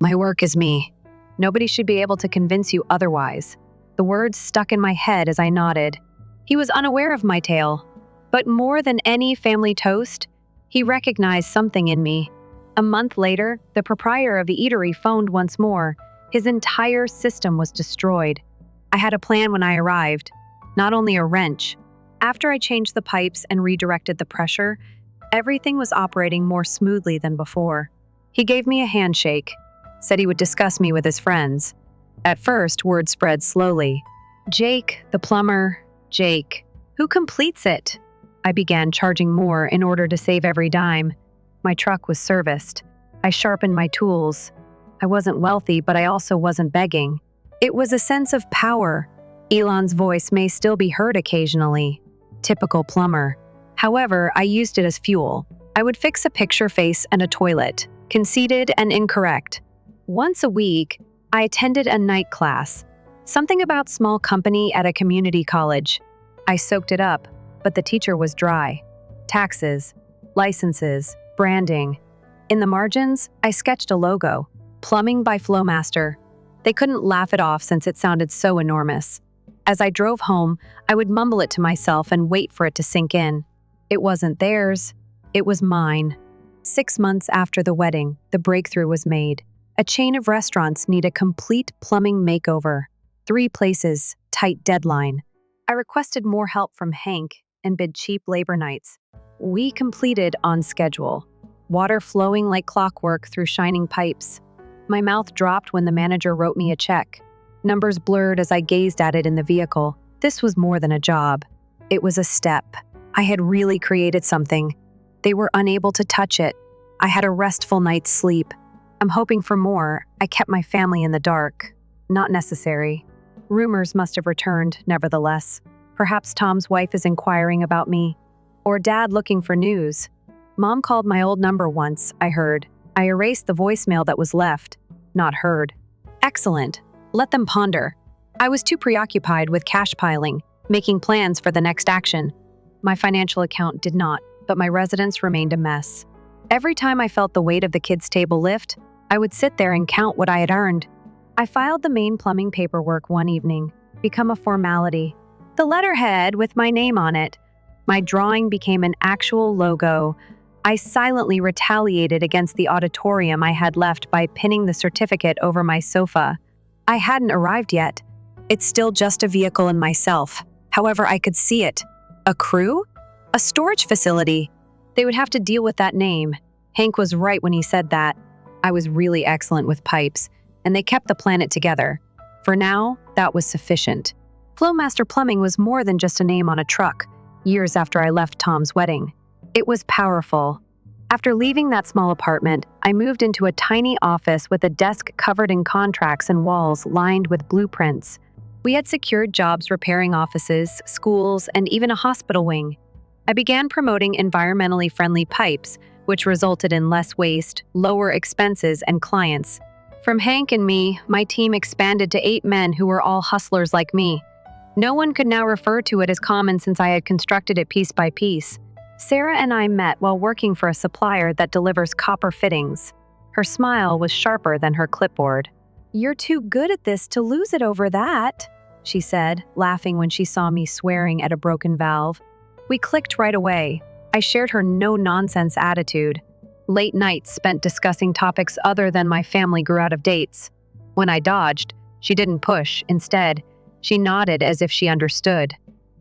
Speaker 1: "My work is me. Nobody should be able to convince you otherwise." The words stuck in my head as I nodded. He was unaware of my tale. But more than any family toast, he recognized something in me. A month later, the proprietor of the eatery phoned once more. His entire system was destroyed. I had a plan when I arrived, not only a wrench. After I changed the pipes and redirected the pressure, everything was operating more smoothly than before. He gave me a handshake, said he would discuss me with his friends. At first, word spread slowly. "Jake, the plumber, Jake. Who completes it?" I began charging more in order to save every dime. My truck was serviced. I sharpened my tools. I wasn't wealthy, but I also wasn't begging. It was a sense of power. Elon's voice may still be heard occasionally. Typical plumber. However, I used it as fuel. I would fix a picture face and a toilet, conceited and incorrect. Once a week, I attended a night class, something about small company at a community college. I soaked it up, but the teacher was dry. Taxes, licenses, branding. In the margins, I sketched a logo, Plumbing by Flowmaster. They couldn't laugh it off since it sounded so enormous. As I drove home, I would mumble it to myself and wait for it to sink in. It wasn't theirs, it was mine. 6 months after the wedding, the breakthrough was made. A chain of restaurants need a complete plumbing makeover. 3 places, tight deadline. I requested more help from Hank and bid cheap labor nights. We completed on schedule. Water flowing like clockwork through shining pipes. My mouth dropped when the manager wrote me a check. Numbers blurred as I gazed at it in the vehicle. This was more than a job. It was a step. I had really created something. They were unable to touch it. I had a restful night's sleep. I'm hoping for more. I kept my family in the dark. Not necessary. Rumors must have returned, nevertheless. Perhaps Tom's wife is inquiring about me. Or Dad looking for news. Mom called my old number once, I heard. I erased the voicemail that was left, not heard. Excellent. Let them ponder. I was too preoccupied with cash piling, making plans for the next action. My financial account did not, but my residence remained a mess. Every time I felt the weight of the kids' table lift, I would sit there and count what I had earned. I filed the main plumbing paperwork one evening, become a formality. The letterhead with my name on it. My drawing became an actual logo. I silently retaliated against the auditorium I had left by pinning the certificate over my sofa. I hadn't arrived yet. It's still just a vehicle and myself. However, I could see it. A crew? A storage facility. They would have to deal with that name. Hank was right when he said that. I was really excellent with pipes, and they kept the planet together. For now, that was sufficient. Flowmaster Plumbing was more than just a name on a truck, years after I left Tom's wedding. It was powerful. After leaving that small apartment, I moved into a tiny office with a desk covered in contracts and walls lined with blueprints. We had secured jobs repairing offices, schools, and even a hospital wing. I began promoting environmentally friendly pipes, which resulted in less waste, lower expenses, and clients. From Hank and me, my team expanded to 8 men who were all hustlers like me. No one could now refer to it as common since I had constructed it piece by piece. Sarah and I met while working for a supplier that delivers copper fittings. Her smile was sharper than her clipboard. "You're too good at this to lose it over that," she said, laughing when she saw me swearing at a broken valve. We clicked right away. I shared her no-nonsense attitude. Late nights spent discussing topics other than my family grew out of dates. When I dodged, she didn't push. Instead, she nodded as if she understood.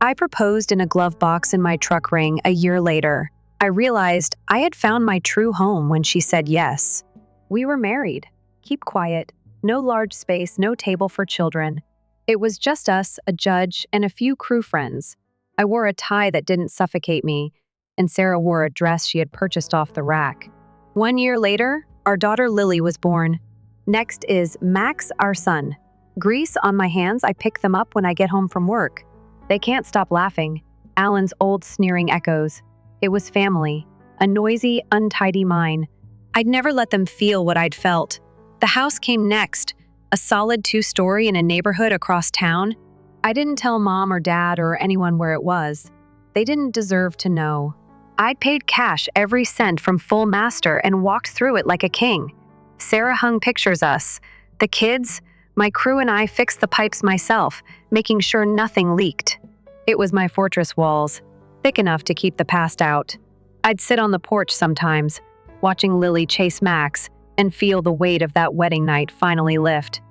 Speaker 1: I proposed in a glove box in my truck ring a year later. I realized I had found my true home when she said yes. We were married. Keep quiet. No large space, no table for children. It was just us, a judge, and a few crew friends. I wore a tie that didn't suffocate me, and Sarah wore a dress she had purchased off the rack. 1 year later, our daughter Lily was born. Next is Max, our son. Grease on my hands, I pick them up when I get home from work. They can't stop laughing. Alan's old sneering echoes. It was family, a noisy, untidy mine. I'd never let them feel what I'd felt. The house came next, a solid 2-story in a neighborhood across town. I didn't tell Mom or Dad or anyone where it was. They didn't deserve to know. I'd paid cash every cent from Full Master and walked through it like a king. Sarah hung pictures us. The kids, my crew and I fixed the pipes myself, making sure nothing leaked. It was my fortress walls, thick enough to keep the past out. I'd sit on the porch sometimes, watching Lily chase Max, and feel the weight of that wedding night finally lift.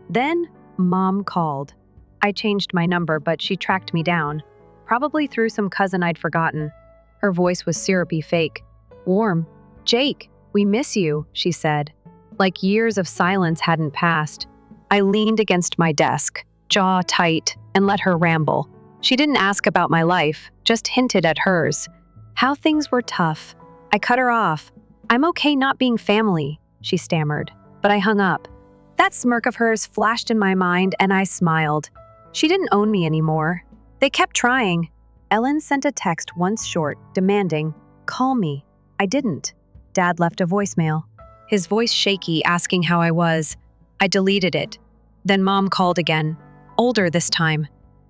Speaker 1: Then, Mom called. I changed my number, but she tracked me down, probably through some cousin I'd forgotten. Her voice was syrupy fake. Warm. "Jake, we miss you," she said. Like years of silence hadn't passed. I leaned against my desk, jaw tight, and let her ramble. She didn't ask about my life, just hinted at hers. How things were tough. I cut her off. "I'm okay not being family," she stammered, but I hung up. That smirk of hers flashed in my mind, and I smiled. She didn't own me anymore. They kept trying. Ellen sent a text once short, demanding, "Call me." I didn't. Dad left a voicemail, his voice shaky, asking how I was. I deleted it. Then Mom called again, older this time.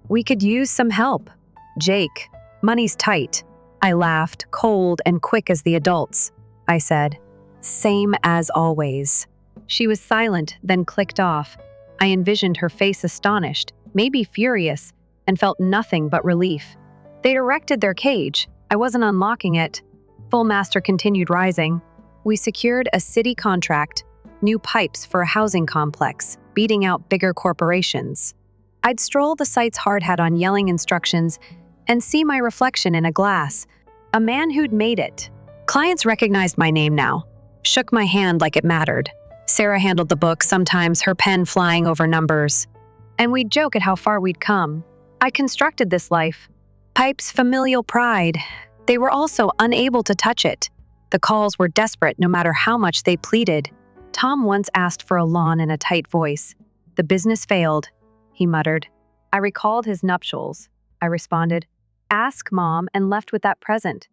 Speaker 1: "We could use some help." "Jake, money's tight." I laughed, cold and quick as the adults. I said, "Same as always." She was silent, then clicked off. I envisioned her face astonished, maybe furious, and felt nothing but relief. They'd erected their cage. I wasn't unlocking it. Full Master continued rising. We secured a city contract, new pipes for a housing complex, beating out bigger corporations. I'd stroll the site's hard hat on, yelling instructions, and see my reflection in a glass. A man who'd made it. Clients recognized my name now, shook my hand like it mattered. Sarah handled the book, sometimes her pen flying over numbers. And we'd joke at how far we'd come. I constructed this life. Pipe's familial pride. They were also unable to touch it. The calls were desperate no matter how much they pleaded. Tom once asked for a lawn in a tight voice. "The business failed," he muttered. I recalled his nuptials. I responded, "Ask Mom," and left with that present.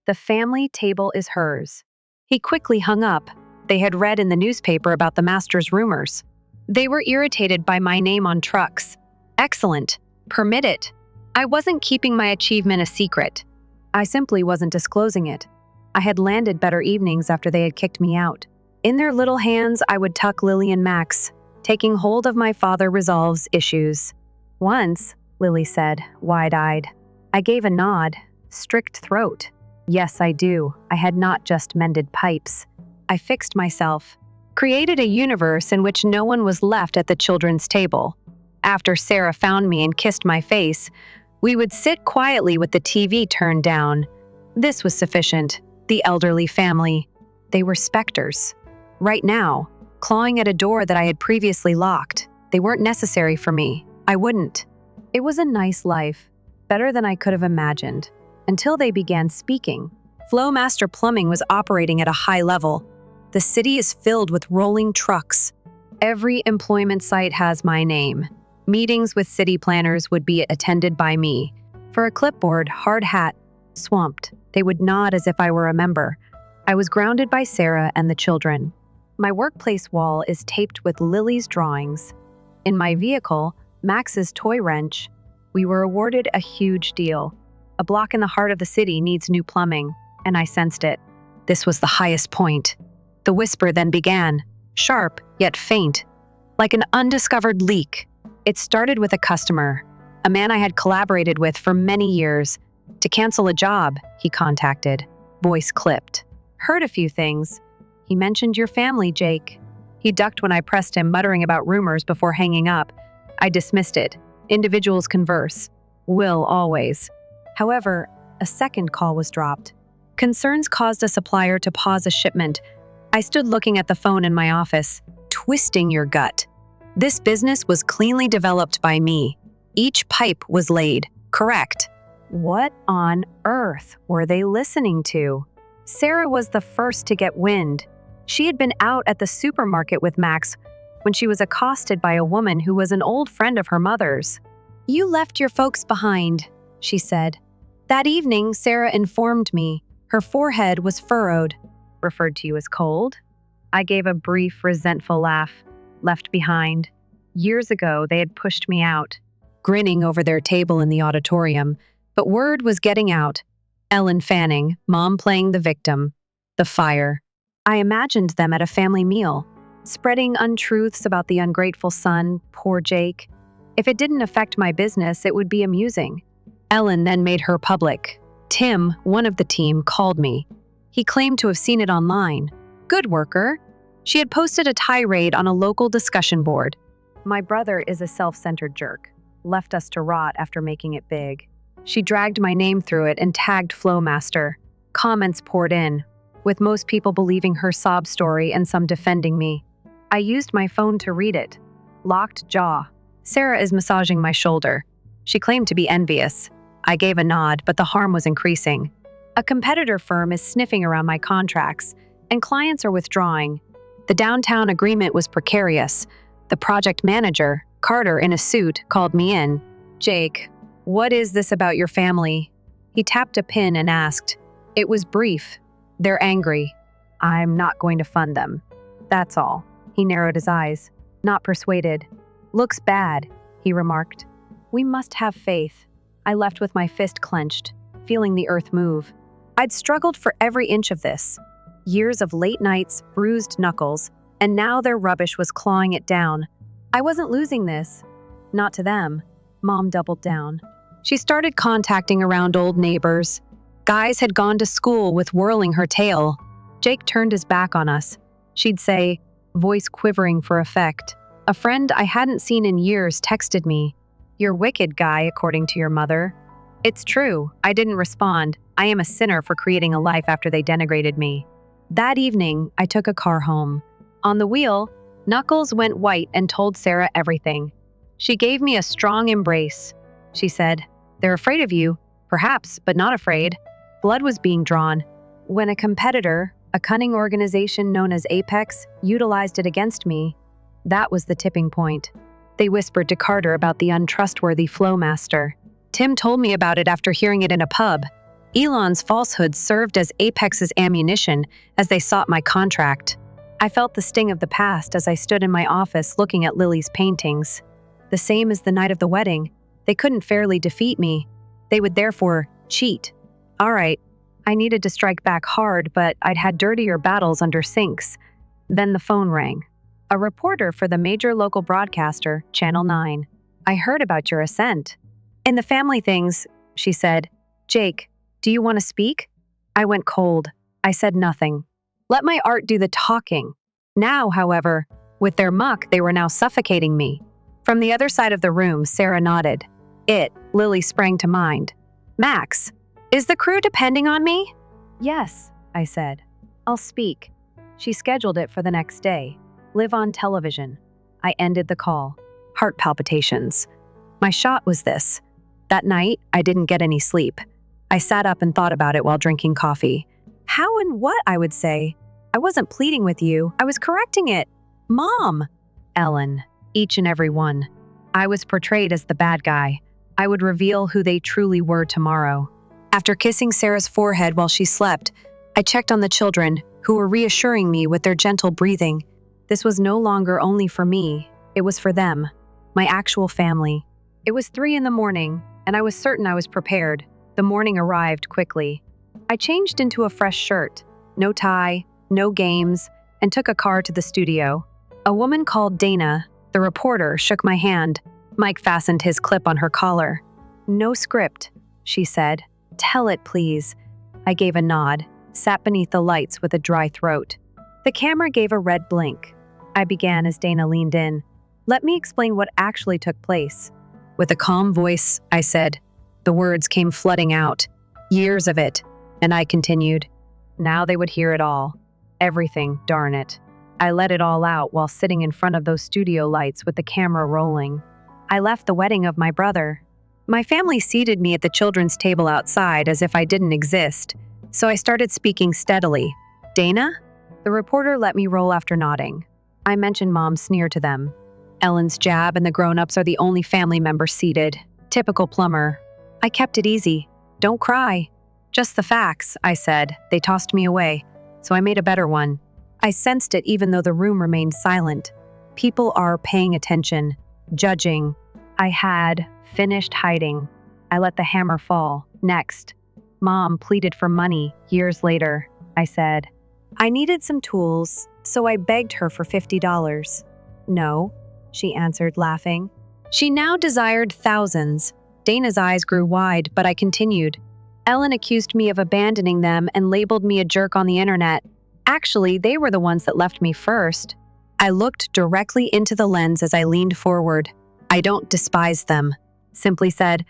Speaker 1: The family table is hers. He quickly hung up. They had read in the newspaper about the master's rumors. They were irritated by my name on trucks. Excellent. Permit it. I wasn't keeping my achievement a secret. I simply wasn't disclosing it. I had landed better evenings after they had kicked me out. In their little hands, I would tuck Lily and Max, taking hold of my father resolves issues. Once, Lily said, wide-eyed. I gave a nod, strict throat. Yes, I do. I had not just mended pipes. I fixed myself, created a universe in which no one was left at the children's table. After Sarah found me and kissed my face, we would sit quietly with the TV turned down. This was sufficient. The elderly family. They were specters. Right now, clawing at a door that I had previously locked. They weren't necessary for me. I wouldn't. It was a nice life, better than I could have imagined, until they began speaking. Flow Master Plumbing was operating at a high level. The city is filled with rolling trucks. Every employment site has my name. Meetings with city planners would be attended by me. For a clipboard, hard hat, swamped. They would nod as if I were a member. I was grounded by Sarah and the children. My workplace wall is taped with Lily's drawings. In my vehicle, Max's toy wrench. We were awarded a huge deal. A block in the heart of the city needs new plumbing, and I sensed it. This was the highest point. The whisper then began, sharp yet faint, like an undiscovered leak. It started with a customer, a man I had collaborated with for many years. To cancel a job, he contacted. Voice clipped. Heard a few things. He mentioned your family, Jake. He ducked when I pressed him, muttering about rumors before hanging up. I dismissed it. Individuals converse. Will always. However, a second call was dropped. Concerns caused a supplier to pause a shipment. I stood looking at the phone in my office. twisting your gut. This business was cleanly developed by me. Each pipe was laid. Correct. What on earth were they listening to? Sarah was the first to get wind. She had been out at the supermarket with Max when she was accosted by a woman who was an old friend of her mother's. "You left your folks behind," she said. That evening, Sarah informed me her forehead was furrowed. "Referred to you as cold?" I gave a brief, resentful laugh. Left behind. Years ago, they had pushed me out, grinning over their table in the auditorium, but word was getting out. Ellen fanning, Mom playing the victim. The fire. I imagined them at a family meal, spreading untruths about the ungrateful son, poor Jake. If it didn't affect my business, it would be amusing. Ellen then made her public. Tim, one of the team, called me. He claimed to have seen it online. Good worker. She had posted a tirade on a local discussion board. My brother is a self-centered jerk. Left us to rot after making it big. She dragged my name through it and tagged Flowmaster. Comments poured in, with most people believing her sob story and some defending me. I used my phone to read it. Locked jaw. Sarah is massaging my shoulder. She claimed to be envious. I gave a nod, but the harm was increasing. A competitor firm is sniffing around my contracts, and clients are withdrawing. The downtown agreement was precarious. The project manager, Carter in a suit, called me in. "Jake, what is this about your family?" He tapped a pin and asked. It was brief. "They're angry. I'm not going to fund them. That's all." He narrowed his eyes. Not persuaded. "Looks bad," he remarked. "We must have faith." I left with my fist clenched, feeling the earth move. I'd struggled for every inch of this. Years of late nights, bruised knuckles, and now their rubbish was clawing it down. I wasn't losing this. Not to them. Mom doubled down. She started contacting around old neighbors. Guys had gone to school with whirling her tail. Jake turned his back on us. She'd say, voice quivering for effect. A friend I hadn't seen in years texted me, "You're wicked, guy, according to your mother." It's true. I didn't respond. I am a sinner for creating a life after they denigrated me. That evening, I took a car home. On the wheel, Knuckles went white and told Sarah everything. She gave me a strong embrace. She said, "They're afraid of you, perhaps, but not afraid." Blood was being drawn. When a competitor, a cunning organization known as Apex, utilized it against me, that was the tipping point. They whispered to Carter about the untrustworthy Flowmaster. Tim told me about it after hearing it in a pub. Elon's falsehoods served as Apex's ammunition as they sought my contract. I felt the sting of the past as I stood in my office looking at Lily's paintings. The same as the night of the wedding. They couldn't fairly defeat me. They would therefore cheat. All right, I needed to strike back hard, but I'd had dirtier battles under sinks. Then the phone rang. A reporter for the major local broadcaster, Channel 9. "I heard about your ascent." "In the family things," she said. "Jake, do you want to speak?" I went cold. I said nothing. Let my art do the talking. Now, however, with their muck, they were now suffocating me. From the other side of the room, Sarah nodded. Lily sprang to mind. "Max, is the crew depending on me?" "Yes," I said. "I'll speak." She scheduled it for the next day. Live on television. I ended the call. Heart palpitations. My shot was this. That night, I didn't get any sleep. I sat up and thought about it while drinking coffee. How and what, I would say. I wasn't pleading with you. I was correcting it. Mom! Ellen. Each and every one. I was portrayed as the bad guy. I would reveal who they truly were tomorrow. After kissing Sarah's forehead while she slept, I checked on the children, who were reassuring me with their gentle breathing. This was no longer only for me. It was for them. My actual family. It was 3 a.m, and I was certain I was prepared. The morning arrived quickly. I changed into a fresh shirt. No tie, no games, and took a car to the studio. A woman called Dana, the reporter, shook my hand. Mike fastened his clip on her collar. "No script," she said. "Tell it, please." I gave a nod, sat beneath the lights with a dry throat. The camera gave a red blink. I began as Dana leaned in. "Let me explain what actually took place." With a calm voice, I said. The words came flooding out. Years of it. And I continued. Now they would hear it all. Everything, darn it. I let it all out while sitting in front of those studio lights with the camera rolling. I left the wedding of my brother. My family seated me at the children's table outside as if I didn't exist, so I started speaking steadily. "Dana?" The reporter let me roll after nodding. I mentioned Mom's sneer to them. Ellen's jab and the grown-ups are the only family members seated. Typical plumber. I kept it easy. "Don't cry." "Just the facts," I said. They tossed me away, so I made a better one. I sensed it even though the room remained silent. People are paying attention, judging. I had finished hiding. I let the hammer fall. Next. Mom pleaded for money years later, I said. I needed some tools, so I begged her for $50. "No," she answered, laughing. She now desired thousands. Dana's eyes grew wide, but I continued. Ellen accused me of abandoning them and labeled me a jerk on the internet. Actually, they were the ones that left me first. I looked directly into the lens as I leaned forward. "I don't despise them," simply said.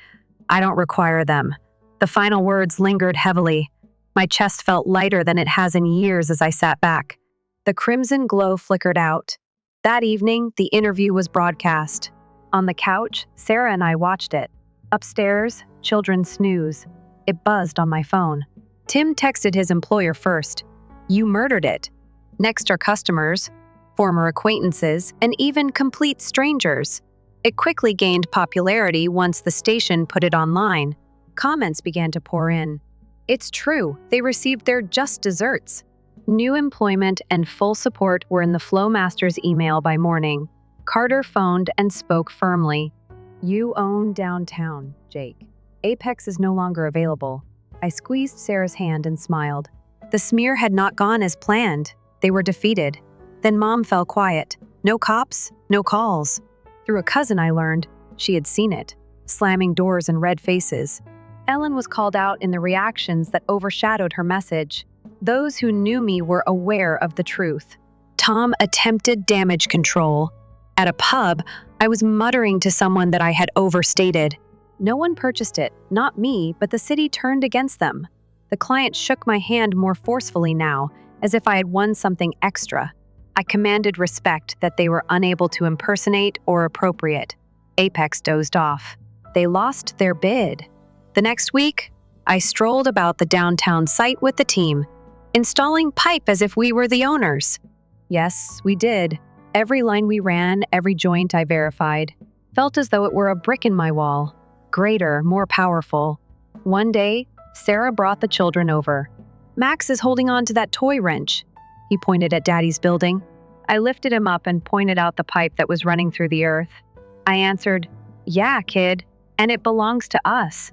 Speaker 1: "I don't require them." The final words lingered heavily. My chest felt lighter than it has in years as I sat back. The crimson glow flickered out. That evening, the interview was broadcast. On the couch, Sarah and I watched it. Upstairs, children snooze. It buzzed on my phone. Tim texted his employer first. "You murdered it." Next are customers, former acquaintances, and even complete strangers. It quickly gained popularity once the station put it online. Comments began to pour in. It's true, they received their just desserts. New employment and full support were in the Flowmaster's email by morning. Carter phoned and spoke firmly. "You own downtown, Jake. Apex is no longer available." I squeezed Sarah's hand and smiled. The smear had not gone as planned. They were defeated. Then Mom fell quiet. No cops, no calls. Through a cousin I learned, she had seen it. Slamming doors and red faces. Ellen was called out in the reactions that overshadowed her message. Those who knew me were aware of the truth. Tom attempted damage control. At a pub, I was muttering to someone that I had overstated. No one purchased it, not me, but the city turned against them. The client shook my hand more forcefully now, as if I had won something extra. I commanded respect that they were unable to impersonate or appropriate. Apex dozed off. They lost their bid. The next week, I strolled about the downtown site with the team, installing pipe as if we were the owners. Yes, we did. Every line we ran, every joint I verified, felt as though it were a brick in my wall. Greater, more powerful. One day, Sarah brought the children over. "Max is holding on to that toy wrench." He pointed at Daddy's building. I lifted him up and pointed out the pipe that was running through the earth. I answered, "Yeah, kid, and it belongs to us."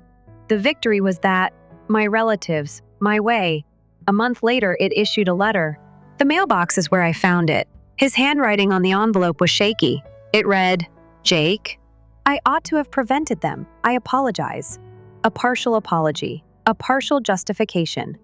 Speaker 1: The victory was that, my relatives, my way. A month later, it issued a letter. The mailbox is where I found it. His handwriting on the envelope was shaky. It read, "Jake, I ought to have prevented them. I apologize." A partial apology, a partial justification.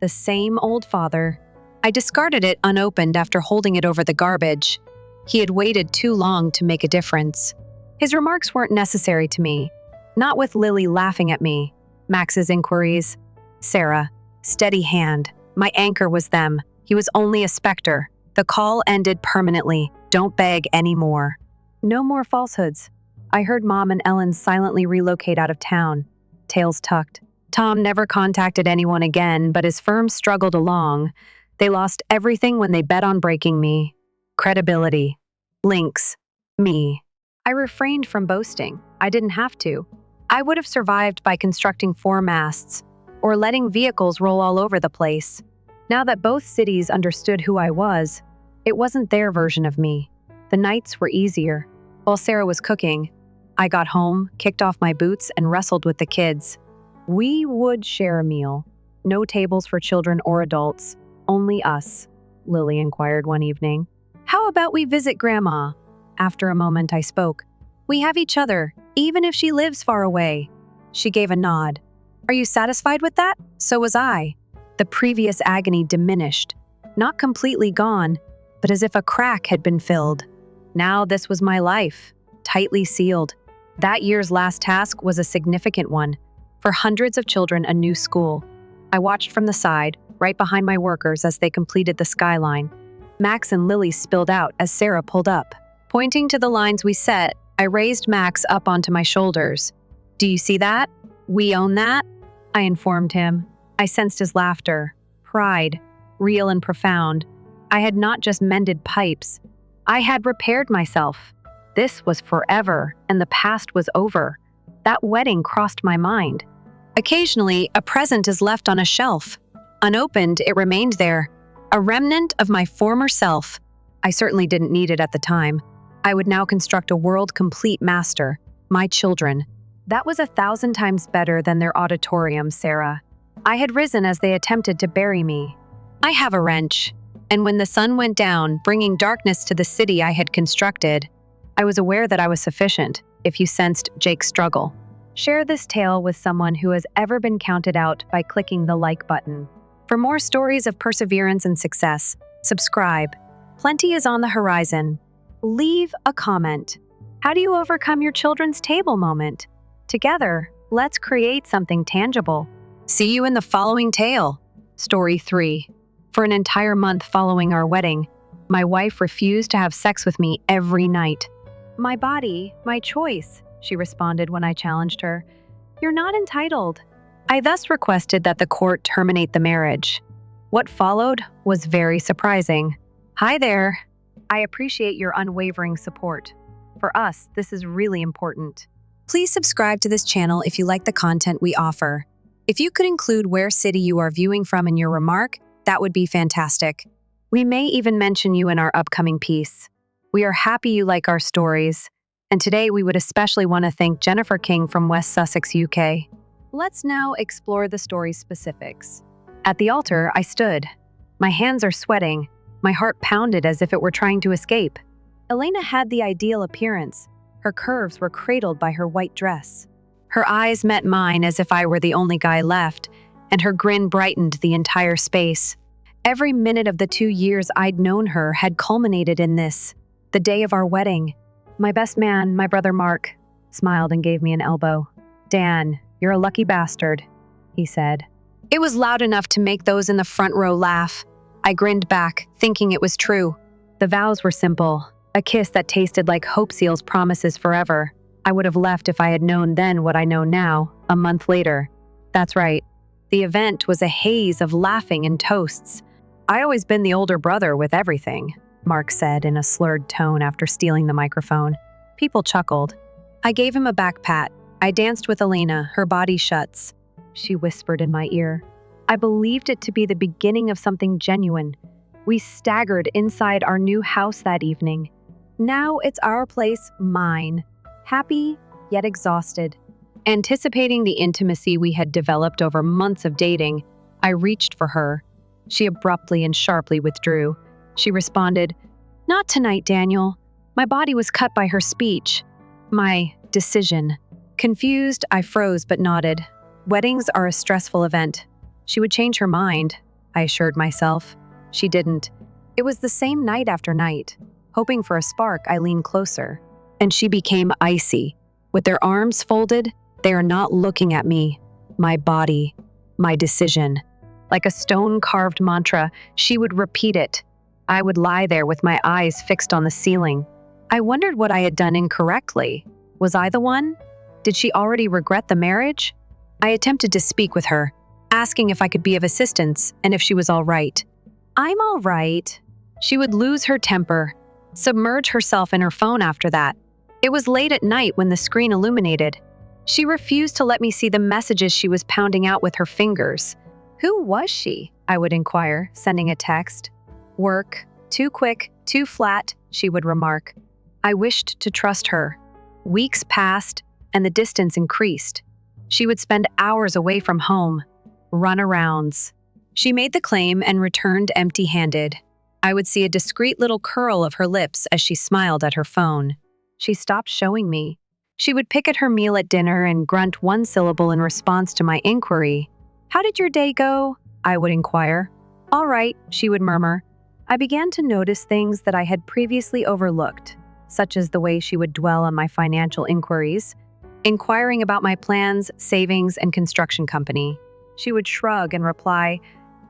Speaker 1: The same old father. I discarded it unopened after holding it over the garbage. He had waited too long to make a difference. His remarks weren't necessary to me. Not with Lily laughing at me. Max's inquiries. Sarah, steady hand. My anchor was them. He was only a specter. The call ended permanently. Don't beg anymore. No more falsehoods. I heard Mom and Ellen silently relocate out of town. Tails tucked. Tom never contacted anyone again, but his firm struggled along. They lost everything when they bet on breaking me. Credibility. Links. Me. I refrained from boasting. I didn't have to. I would have survived by constructing 4 masts, or letting vehicles roll all over the place. Now that both cities understood who I was, it wasn't their version of me. The nights were easier. While Sarah was cooking, I got home, kicked off my boots, and wrestled with the kids. We would share a meal. No tables for children or adults, only us, Lily inquired one evening. How about we visit Grandma? After a moment, I spoke. We have each other, even if she lives far away. She gave a nod. Are you satisfied with that? So was I. The previous agony diminished, not completely gone, but as if a crack had been filled. Now this was my life, tightly sealed. That year's last task was a significant one. For hundreds of children, a new school. I watched from the side, right behind my workers as they completed the skyline. Max and Lily spilled out as Sarah pulled up. Pointing to the lines we set, I raised Max up onto my shoulders. "Do you see that? We own that?" I informed him. I sensed his laughter, pride, real and profound. I had not just mended pipes. I had repaired myself. This was forever, and the past was over. That wedding crossed my mind. Occasionally, a present is left on a shelf. Unopened, it remained there, a remnant of my former self. I certainly didn't need it at the time. I would now construct a world-complete master, my children. That was 1,000 times better than their auditorium, Sarah. I had risen as they attempted to bury me. I have a wrench, and when the sun went down, bringing darkness to the city I had constructed, I was aware that I was sufficient, if you sensed Jake's struggle. Share this tale with someone who has ever been counted out by clicking the like button. For more stories of perseverance and success, subscribe. Plenty is on the horizon. Leave a comment. How do you overcome your children's table moment? Together, let's create something tangible. See you in the following tale. Story 3. For an entire month following our wedding, my wife refused to have sex with me every night. "My body, my choice," she responded when I challenged her. "You're not entitled." I thus requested that the court terminate the marriage. What followed was very surprising. "Hi there. I appreciate your unwavering support. For us, this is really important. Please subscribe to this channel if you like the content we offer. If you could include where city you are viewing from in your remark, that would be fantastic. We may even mention you in our upcoming piece. We are happy you like our stories, and today we would especially want to thank Jennifer King from West Sussex, UK. Let's now explore the story's specifics. At the altar, I stood. My hands are sweating. My heart pounded as if it were trying to escape. Elena had the ideal appearance. Her curves were cradled by her white dress. Her eyes met mine as if I were the only guy left, and her grin brightened the entire space. Every minute of the 2 years I'd known her had culminated in this, the day of our wedding. My best man, my brother Mark, smiled and gave me an elbow. "Dan, you're a lucky bastard," he said. It was loud enough to make those in the front row laugh. I grinned back, thinking it was true. The vows were simple, a kiss that tasted like Hope Seal's promises forever. I would have left if I had known then what I know now, a month later. That's right. The event was a haze of laughing and toasts. "I always been the older brother with everything," Mark said in a slurred tone after stealing the microphone. People chuckled. I gave him a back pat. I danced with Elena, her body shuts. She whispered in my ear. I believed it to be the beginning of something genuine. We staggered inside our new house that evening. Now it's our place, mine. Happy, yet exhausted. Anticipating the intimacy we had developed over months of dating, I reached for her. She abruptly and sharply withdrew. She responded, "Not tonight, Daniel." My body was cut by her speech. My decision. Confused, I froze but nodded. Weddings are a stressful event. She would change her mind, I assured myself. She didn't. It was the same night after night. Hoping for a spark, I leaned closer. And she became icy. With their arms folded, they are not looking at me. My body. My decision. Like a stone-carved mantra, she would repeat it. I would lie there with my eyes fixed on the ceiling. I wondered what I had done incorrectly. Was I the one? Did she already regret the marriage? I attempted to speak with her, asking if I could be of assistance and if she was all right. "I'm all right." She would lose her temper, submerge herself in her phone after that. It was late at night when the screen illuminated. She refused to let me see the messages she was pounding out with her fingers. Who was she? I would inquire, sending a text. "Work. Too quick, too flat," she would remark. I wished to trust her. Weeks passed, and the distance increased. She would spend hours away from home, runarounds. She made the claim and returned empty-handed. I would see a discreet little curl of her lips as she smiled at her phone. She stopped showing me. She would pick at her meal at dinner and grunt one syllable in response to my inquiry. "How did your day go?" I would inquire. "All right," she would murmur. I began to notice things that I had previously overlooked, such as the way she would dwell on my financial inquiries, inquiring about my plans, savings, and construction company. She would shrug and reply,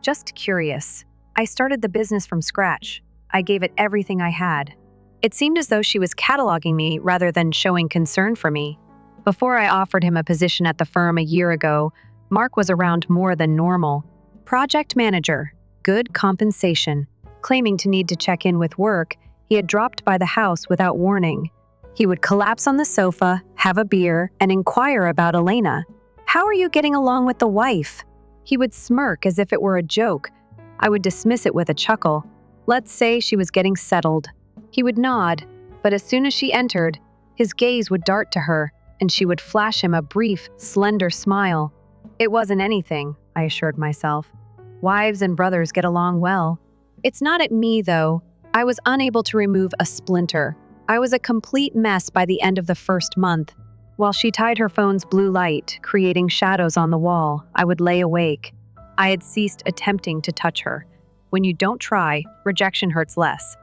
Speaker 1: "Just curious. I started the business from scratch. I gave it everything I had. It seemed as though she was cataloging me rather than showing concern for me. Before I offered him a position at the firm a year ago, Mark was around more than normal. Project manager, good compensation. Claiming to need to check in with work, he had dropped by the house without warning. He would collapse on the sofa, have a beer, and inquire about Elena. "How are you getting along with the wife?" He would smirk as if it were a joke. I would dismiss it with a chuckle. Let's say she was getting settled. He would nod, but as soon as she entered, his gaze would dart to her, and she would flash him a brief, slender smile. It wasn't anything, I assured myself. Wives and brothers get along well. It's not at me, though. I was unable to remove a splinter. I was a complete mess by the end of the first month. While she tied her phone's blue light, creating shadows on the wall, I would lay awake. I had ceased attempting to touch her. When you don't try, rejection hurts less.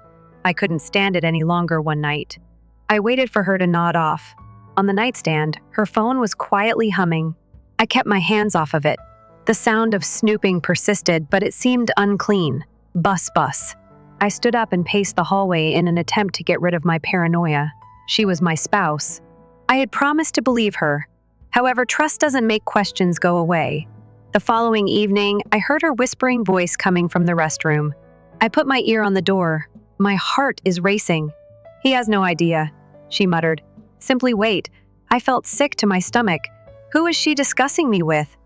Speaker 1: I couldn't stand it any longer one night. I waited for her to nod off. On the nightstand, her phone was quietly humming. I kept my hands off of it. The sound of snooping persisted, but it seemed unclean. Bus. I stood up and paced the hallway in an attempt to get rid of my paranoia. She was my spouse. I had promised to believe her. However, trust doesn't make questions go away. The following evening, I heard her whispering voice coming from the restroom. I put my ear on the door. My heart is racing. "He has no idea," she muttered. "Simply wait." I felt sick to my stomach. Who is she discussing me with?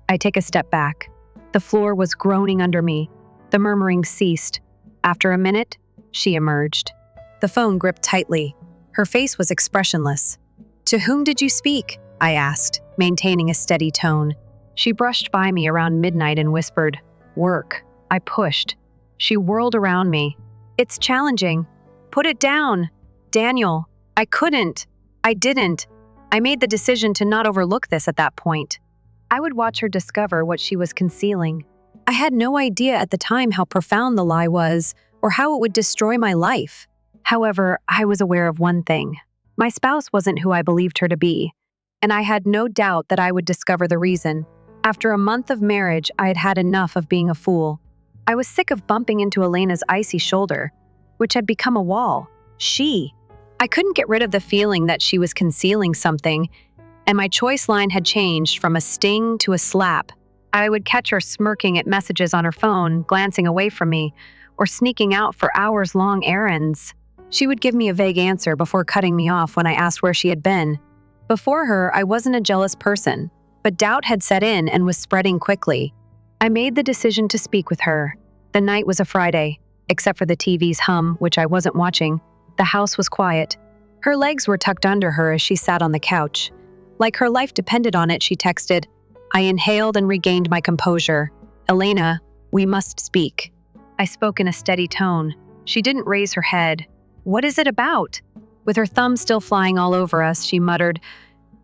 Speaker 1: I take a step back. The floor was groaning under me. The murmuring ceased. After a minute, she emerged. The phone gripped tightly. Her face was expressionless. "To whom did you speak?" I asked, maintaining a steady tone. She brushed by me around midnight and whispered, "Work." I pushed. She whirled around me. "It's challenging. Put it down." "Daniel, I couldn't. I didn't." I made the decision to not overlook this at that point. I would watch her discover what she was concealing. I had no idea at the time how profound the lie was or how it would destroy my life. However, I was aware of one thing. My spouse wasn't who I believed her to be, and I had no doubt that I would discover the reason. After a month of marriage, I had had enough of being a fool. I was sick of bumping into Elena's icy shoulder, which had become a wall. I couldn't get rid of the feeling that she was concealing something, and my choice line had changed from a sting to a slap. I would catch her smirking at messages on her phone, glancing away from me, or sneaking out for hours-long errands. She would give me a vague answer before cutting me off when I asked where she had been. Before her, I wasn't a jealous person, but doubt had set in and was spreading quickly. I made the decision to speak with her. The night was a Friday. Except for the TV's hum, which I wasn't watching, the house was quiet. Her legs were tucked under her as she sat on the couch. Like her life depended on it, she texted. I inhaled and regained my composure. "Elena, we must speak." I spoke in a steady tone. She didn't raise her head. "What is it about?" With her thumb still flying all over us, she muttered,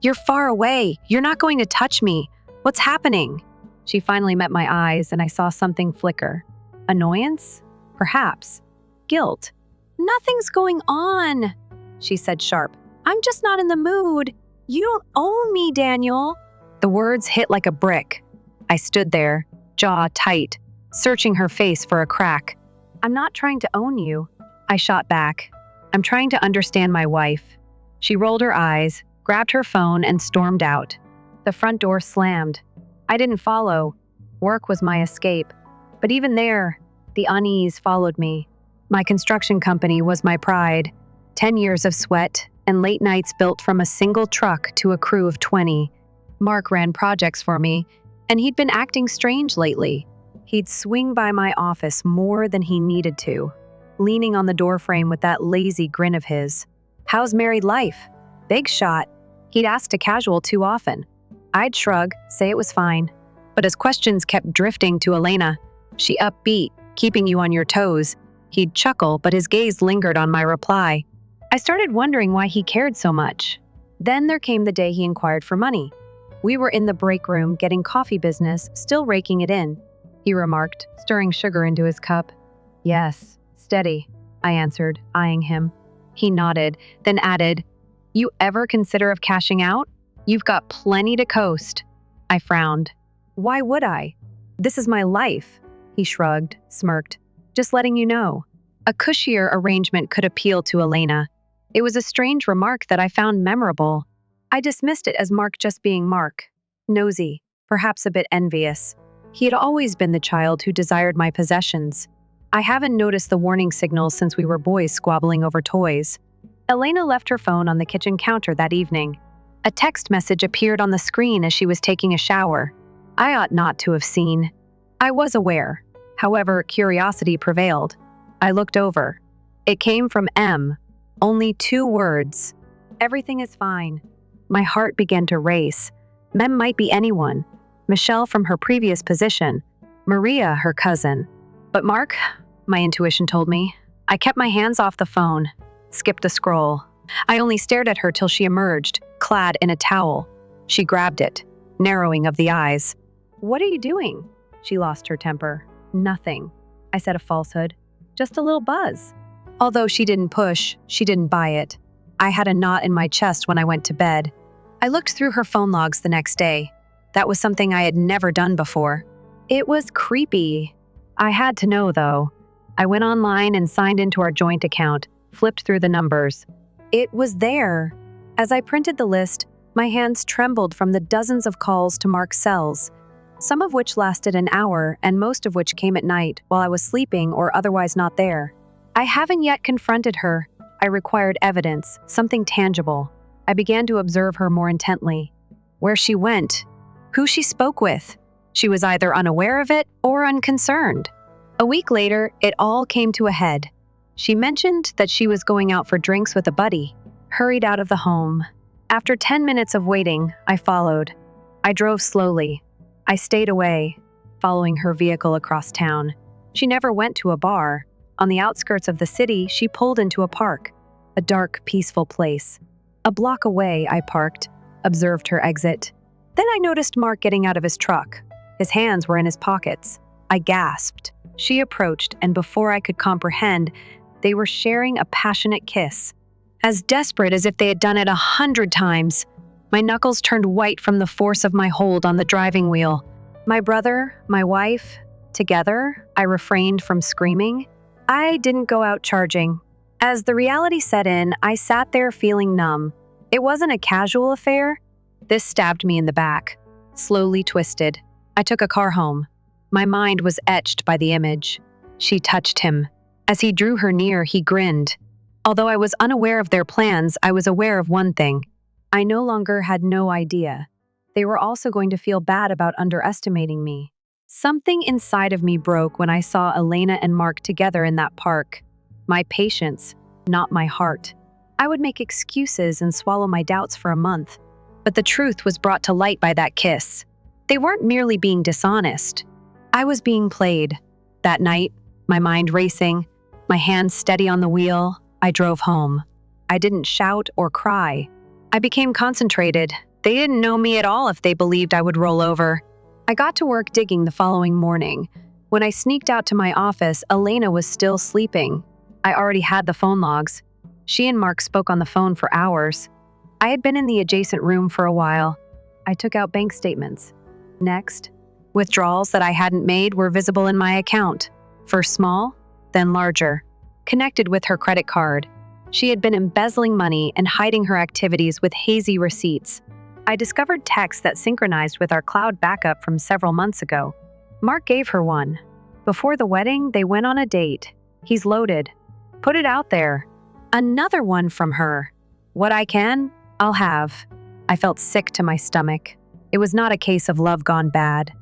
Speaker 1: "You're far away. You're not going to touch me. What's happening?" She finally met my eyes, and I saw something flicker. Annoyance? Perhaps. Guilt. "Nothing's going on," she said sharp. "I'm just not in the mood. You don't own me, Daniel." The words hit like a brick. I stood there, jaw tight, searching her face for a crack. "I'm not trying to own you," I shot back. "I'm trying to understand my wife." She rolled her eyes, grabbed her phone, and stormed out. The front door slammed. I didn't follow. Work was my escape. But even there, the unease followed me. My construction company was my pride. 10 years of sweat and late nights built from a single truck to a crew of 20. Mark ran projects for me, and he'd been acting strange lately. He'd swing by my office more than he needed to, leaning on the doorframe with that lazy grin of his. "How's married life?" Big shot. He'd ask to casual too often. I'd shrug, say it was fine. But as questions kept drifting to Elena, she upbeat, keeping you on your toes. He'd chuckle, but his gaze lingered on my reply. I started wondering why he cared so much. Then there came the day he inquired for money. We were in the break room getting coffee business, still raking it in. He remarked, stirring sugar into his cup. "Yes, steady," I answered, eyeing him. He nodded, then added, "You ever consider of cashing out? You've got plenty to coast." I frowned. "Why would I? This is my life." He shrugged, smirked. "Just letting you know." A cushier arrangement could appeal to Elena. It was a strange remark that I found memorable. I dismissed it as Mark just being Mark. Nosy, perhaps a bit envious. He had always been the child who desired my possessions. I haven't noticed the warning signals since we were boys squabbling over toys. Elena left her phone on the kitchen counter that evening. A text message appeared on the screen as she was taking a shower. I ought not to have seen. I was aware. However, curiosity prevailed. I looked over. It came from M. Only 2 words. Everything is fine. My heart began to race. Mem might be anyone. Michelle from her previous position. Maria, her cousin. But Mark, my intuition told me. I kept my hands off the phone. Skipped the scroll. I only stared at her till she emerged, clad in a towel. She grabbed it, narrowing of the eyes. "What are you doing?" She lost her temper. "Nothing." I said a falsehood. "Just a little buzz." Although she didn't push, she didn't buy it. I had a knot in my chest when I went to bed. I looked through her phone logs the next day. That was something I had never done before. It was creepy. I had to know, though. I went online and signed into our joint account, flipped through the numbers. It was there. As I printed the list, my hands trembled from the dozens of calls to Mark's cells, some of which lasted an hour and most of which came at night while I was sleeping or otherwise not there. I haven't yet confronted her. I required evidence, something tangible. I began to observe her more intently. Where she went, who she spoke with. She was either unaware of it or unconcerned. A week later, it all came to a head. She mentioned that she was going out for drinks with a buddy, hurried out of the home. After 10 minutes of waiting, I followed. I drove slowly. I stayed away, following her vehicle across town. She never went to a bar. On the outskirts of the city, she pulled into a park, a dark, peaceful place. A block away, I parked, observed her exit. Then I noticed Mark getting out of his truck. His hands were in his pockets. I gasped. She approached, and before I could comprehend, they were sharing a passionate kiss. As desperate as if they had done it 100 times. My knuckles turned white from the force of my hold on the driving wheel. My brother, my wife, together, I refrained from screaming. I didn't go out charging. As the reality set in, I sat there feeling numb. It wasn't a casual affair. This stabbed me in the back, slowly twisted. I took a car home. My mind was etched by the image. She touched him. As he drew her near, he grinned. Although I was unaware of their plans, I was aware of one thing. I no longer had no idea. They were also going to feel bad about underestimating me. Something inside of me broke when I saw Elena and Mark together in that park. My patience, not my heart. I would make excuses and swallow my doubts for a month. But the truth was brought to light by that kiss. They weren't merely being dishonest. I was being played. That night, my mind racing, my hands steady on the wheel, I drove home. I didn't shout or cry. I became concentrated. They didn't know me at all if they believed I would roll over. I got to work digging the following morning. When I sneaked out to my office, Elena was still sleeping. I already had the phone logs. She and Mark spoke on the phone for hours. I had been in the adjacent room for a while. I took out bank statements. Next, withdrawals that I hadn't made were visible in my account. First small, then larger. Connected with her credit card. She had been embezzling money and hiding her activities with hazy receipts. I discovered texts that synchronized with our cloud backup from several months ago. Mark gave her one. Before the wedding, they went on a date. He's loaded. Put it out there. Another one from her. What I can, I'll have. I felt sick to my stomach. It was not a case of love gone bad.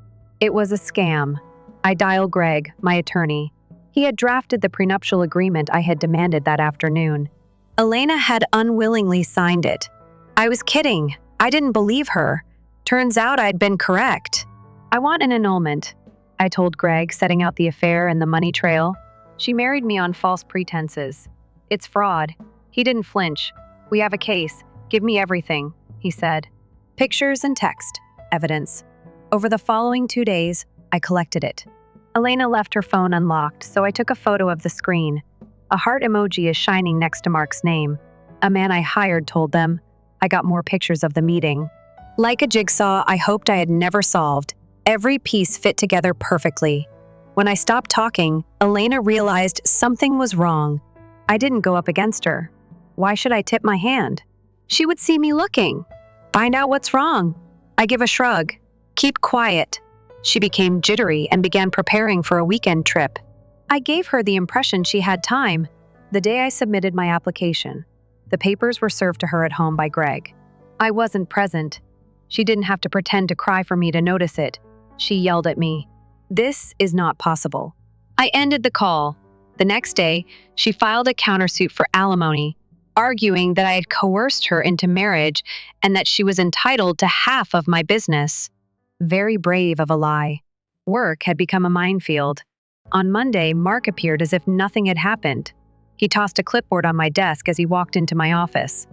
Speaker 1: It was a scam. I dialed Greg, my attorney. He had drafted the prenuptial agreement I had demanded that afternoon. Elena had unwillingly signed it. I was kidding. I didn't believe her. Turns out I'd been correct. I want an annulment, I told Greg, setting out the affair and the money trail. She married me on false pretenses. It's fraud. He didn't flinch. We have a case. Give me everything, he said. Pictures and text, evidence. Over the following 2 days, I collected it. Elena left her phone unlocked, so I took a photo of the screen. A heart emoji is shining next to Mark's name. A man I hired told them. I got more pictures of the meeting. Like a jigsaw I hoped I had never solved, every piece fit together perfectly. When I stopped talking, Elena realized something was wrong. I didn't go up against her. Why should I tip my hand? She would see me looking. Find out what's wrong. I give a shrug. Keep quiet. She became jittery and began preparing for a weekend trip. I gave her the impression she had time. The day I submitted my application, the papers were served to her at home by Greg. I wasn't present. She didn't have to pretend to cry for me to notice it. She yelled at me. This is not possible. I ended the call. The next day, she filed a countersuit for alimony, arguing that I had coerced her into marriage and that she was entitled to half of my business. Very brave of a lie. Work had become a minefield. On Monday, Mark appeared as if nothing had happened. He tossed a clipboard on my desk as he walked into my office.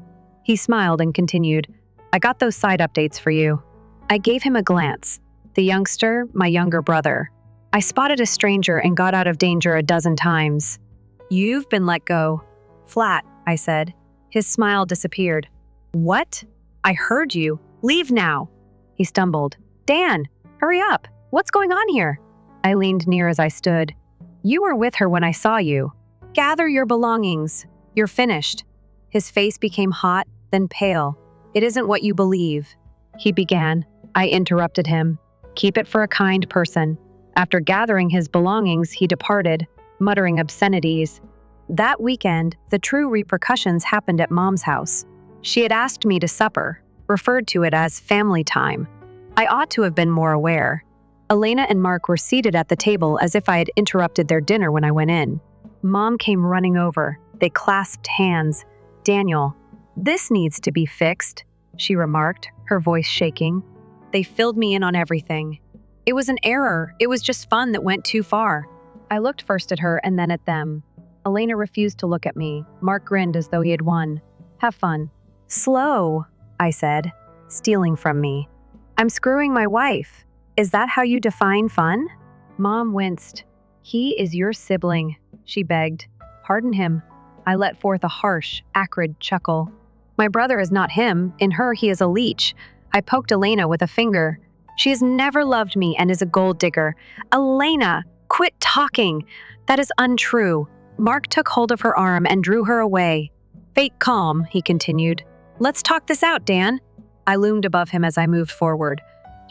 Speaker 1: He smiled and continued, I got those side updates for you. I gave him a glance. The youngster, my younger brother. I spotted a stranger and got out of danger a dozen times. You've been let go. Flat, I said. His smile disappeared. What? I heard you. Leave now. He stumbled. Dan, hurry up. What's going on here? I leaned near as I stood. You were with her when I saw you. Gather your belongings. You're finished. His face became hot, then pale. It isn't what you believe. He began. I interrupted him. Keep it for a kind person. After gathering his belongings, he departed, muttering obscenities. That weekend, the true repercussions happened at Mom's house. She had asked me to supper, referred to it as family time. I ought to have been more aware. Elena and Mark were seated at the table as if I had interrupted their dinner when I went in. Mom came running over. They clasped hands. Daniel, this needs to be fixed, she remarked, her voice shaking. They filled me in on everything. It was an error. It was just fun that went too far. I looked first at her and then at them. Elena refused to look at me. Mark grinned as though he had won. Have fun. Slow, I said, stealing from me. I'm screwing my wife. Is that how you define fun? Mom winced. He is your sibling, she begged. Pardon him. I let forth a harsh, acrid chuckle. My brother is not him. In her, he is a leech. I poked Elena with a finger. She has never loved me and is a gold digger. Elena, quit talking. That is untrue. Mark took hold of her arm and drew her away. Fake calm, he continued. Let's talk this out, Dan. I loomed above him as I moved forward.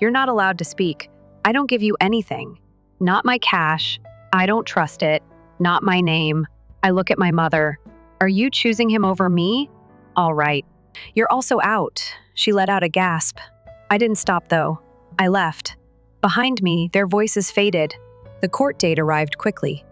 Speaker 1: You're not allowed to speak. I don't give you anything. Not my cash. I don't trust it. Not my name. I look at my mother. Are you choosing him over me? All right. You're also out. She let out a gasp. I didn't stop, though. I left. Behind me, their voices faded. The court date arrived quickly.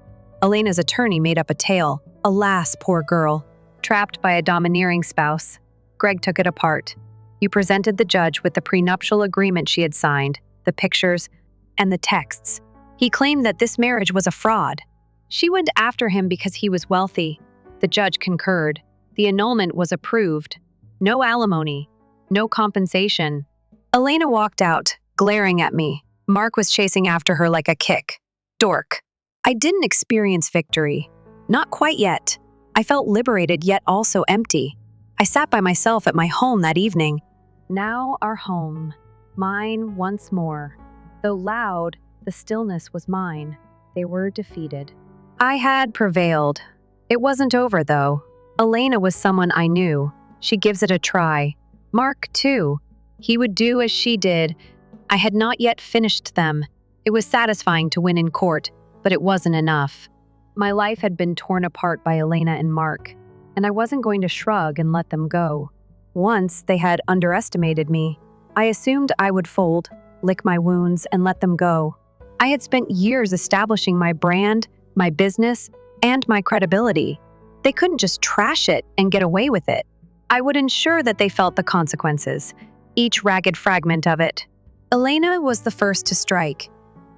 Speaker 1: Elena's attorney made up a tale. Alas, poor girl. Trapped by a domineering spouse. Greg took it apart. You presented the judge with the prenuptial agreement she had signed, the pictures, and the texts. He claimed that this marriage was a fraud. She went after him because he was wealthy. The judge concurred. The annulment was approved. No alimony. No compensation. Elena walked out, glaring at me. Mark was chasing after her like a kick. Dork. I didn't experience victory. Not quite yet. I felt liberated yet also empty. I sat by myself at my home that evening. Now our home. Mine once more. Though loud, the stillness was mine. They were defeated. I had prevailed. It wasn't over, though. Elena was someone I knew. She gives it a try. Mark, too. He would do as she did. I had not yet finished them. It was satisfying to win in court, but it wasn't enough. My life had been torn apart by Elena and Mark, and I wasn't going to shrug and let them go. Once they had underestimated me. I assumed I would fold, lick my wounds, and let them go. I had spent years establishing my brand, my business, and my credibility. They couldn't just trash it and get away with it. I would ensure that they felt the consequences, each ragged fragment of it. Elena was the first to strike.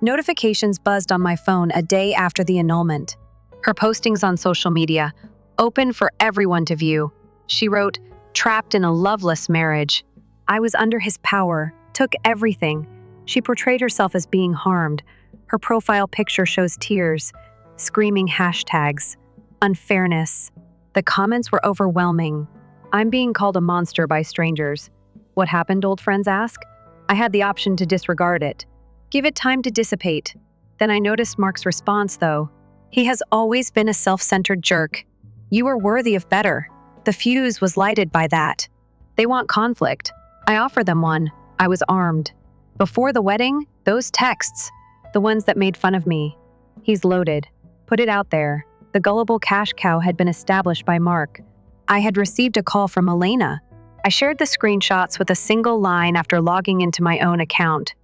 Speaker 1: Notifications buzzed on my phone a day after the annulment. Her postings on social media, open for everyone to view. She wrote, trapped in a loveless marriage. I was under his power, took everything. She portrayed herself as being harmed. Her profile picture shows tears, screaming hashtags, unfairness. The comments were overwhelming. I'm being called a monster by strangers. What happened, old friends ask? I had the option to disregard it. Give it time to dissipate. Then I noticed Mark's response, though. He has always been a self-centered jerk. You were worthy of better. The fuse was lighted by that. They want conflict. I offered them one. I was armed. Before the wedding, those texts, the ones that made fun of me. He's loaded. Put it out there. The gullible cash cow had been established by Mark. I had received a call from Elena. I shared the screenshots with a single line after logging into my own account.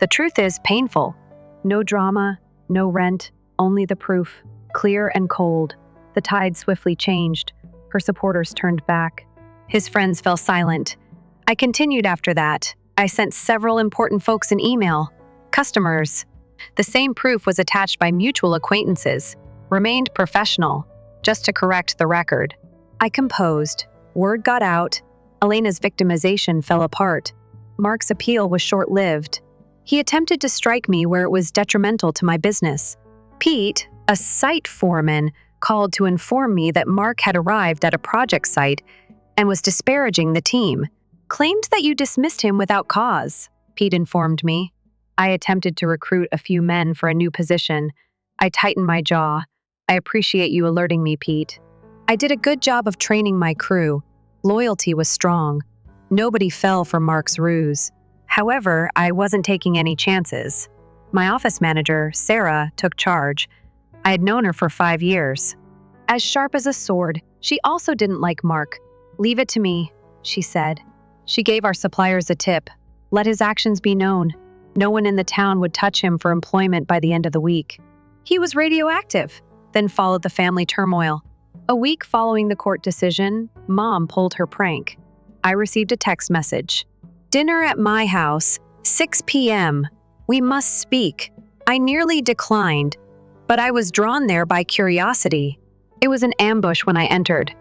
Speaker 1: The truth is painful. No drama, no rent, only the proof, clear and cold. The tide swiftly changed. Her supporters turned back. His friends fell silent. I continued after that. I sent several important folks an email. Customers. The same proof was attached by mutual acquaintances. Remained professional, just to correct the record. I composed. Word got out. Elena's victimization fell apart. Mark's appeal was short-lived. He attempted to strike me where it was detrimental to my business. Pete, a site foreman, called to inform me that Mark had arrived at a project site and was disparaging the team. Claimed that you dismissed him without cause, Pete informed me. I attempted to recruit a few men for a new position. I tightened my jaw. I appreciate you alerting me, Pete. I did a good job of training my crew. Loyalty was strong. Nobody fell for Mark's ruse. However, I wasn't taking any chances. My office manager, Sarah, took charge. I had known her for 5 years. As sharp as a sword, she also didn't like Mark. Leave it to me, she said. She gave our suppliers a tip. Let his actions be known. No one in the town would touch him for employment by the end of the week. He was radioactive. Then followed the family turmoil. A week following the court decision, Mom pulled her prank. I received a text message. Dinner at my house, 6 p.m. We must speak. I nearly declined, but I was drawn there by curiosity. It was an ambush when I entered.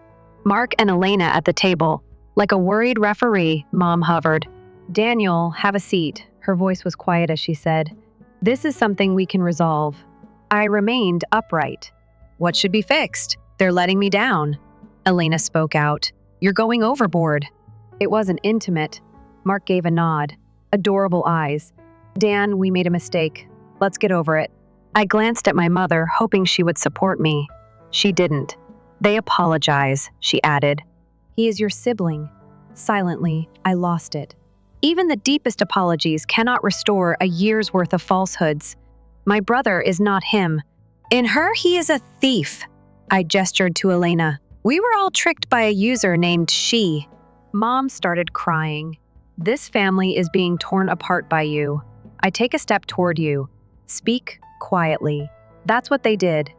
Speaker 1: Mark and Elena at the table. Like a worried referee, Mom hovered. Daniel, have a seat. Her voice was quiet as she said, This is something we can resolve. I remained upright. What should be fixed? They're letting me down. Elena spoke out. You're going overboard. It wasn't intimate. Mark gave a nod. Adorable eyes. Dan, we made a mistake. Let's get over it. I glanced at my mother, hoping she would support me. She didn't. They apologize, she added. He is your sibling. Silently, I lost it. Even the deepest apologies cannot restore a year's worth of falsehoods. My brother is not him. In her, he is a thief. I gestured to Elena. We were all tricked by a user named She. Mom started crying. This family is being torn apart by you. I take a step toward you. Speak quietly. That's what they did.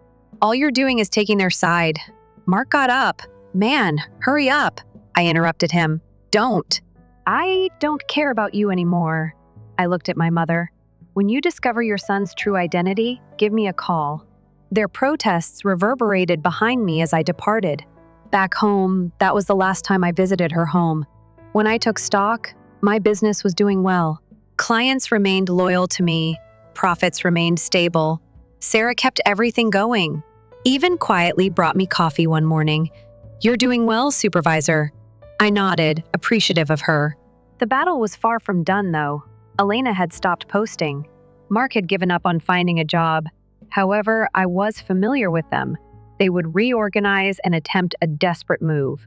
Speaker 1: All you're doing is taking their side. Mark got up. Man, hurry up. I interrupted him. Don't. I don't care about you anymore. I looked at my mother. When you discover your son's true identity, give me a call. Their protests reverberated behind me as I departed. Back home, that was the last time I visited her home. When I took stock, my business was doing well. Clients remained loyal to me. Profits remained stable. Sarah kept everything going. Even quietly brought me coffee one morning. You're doing well, supervisor. I nodded, appreciative of her. The battle was far from done, though. Elena had stopped posting. Mark had given up on finding a job. However, I was familiar with them. They would reorganize and attempt a desperate move.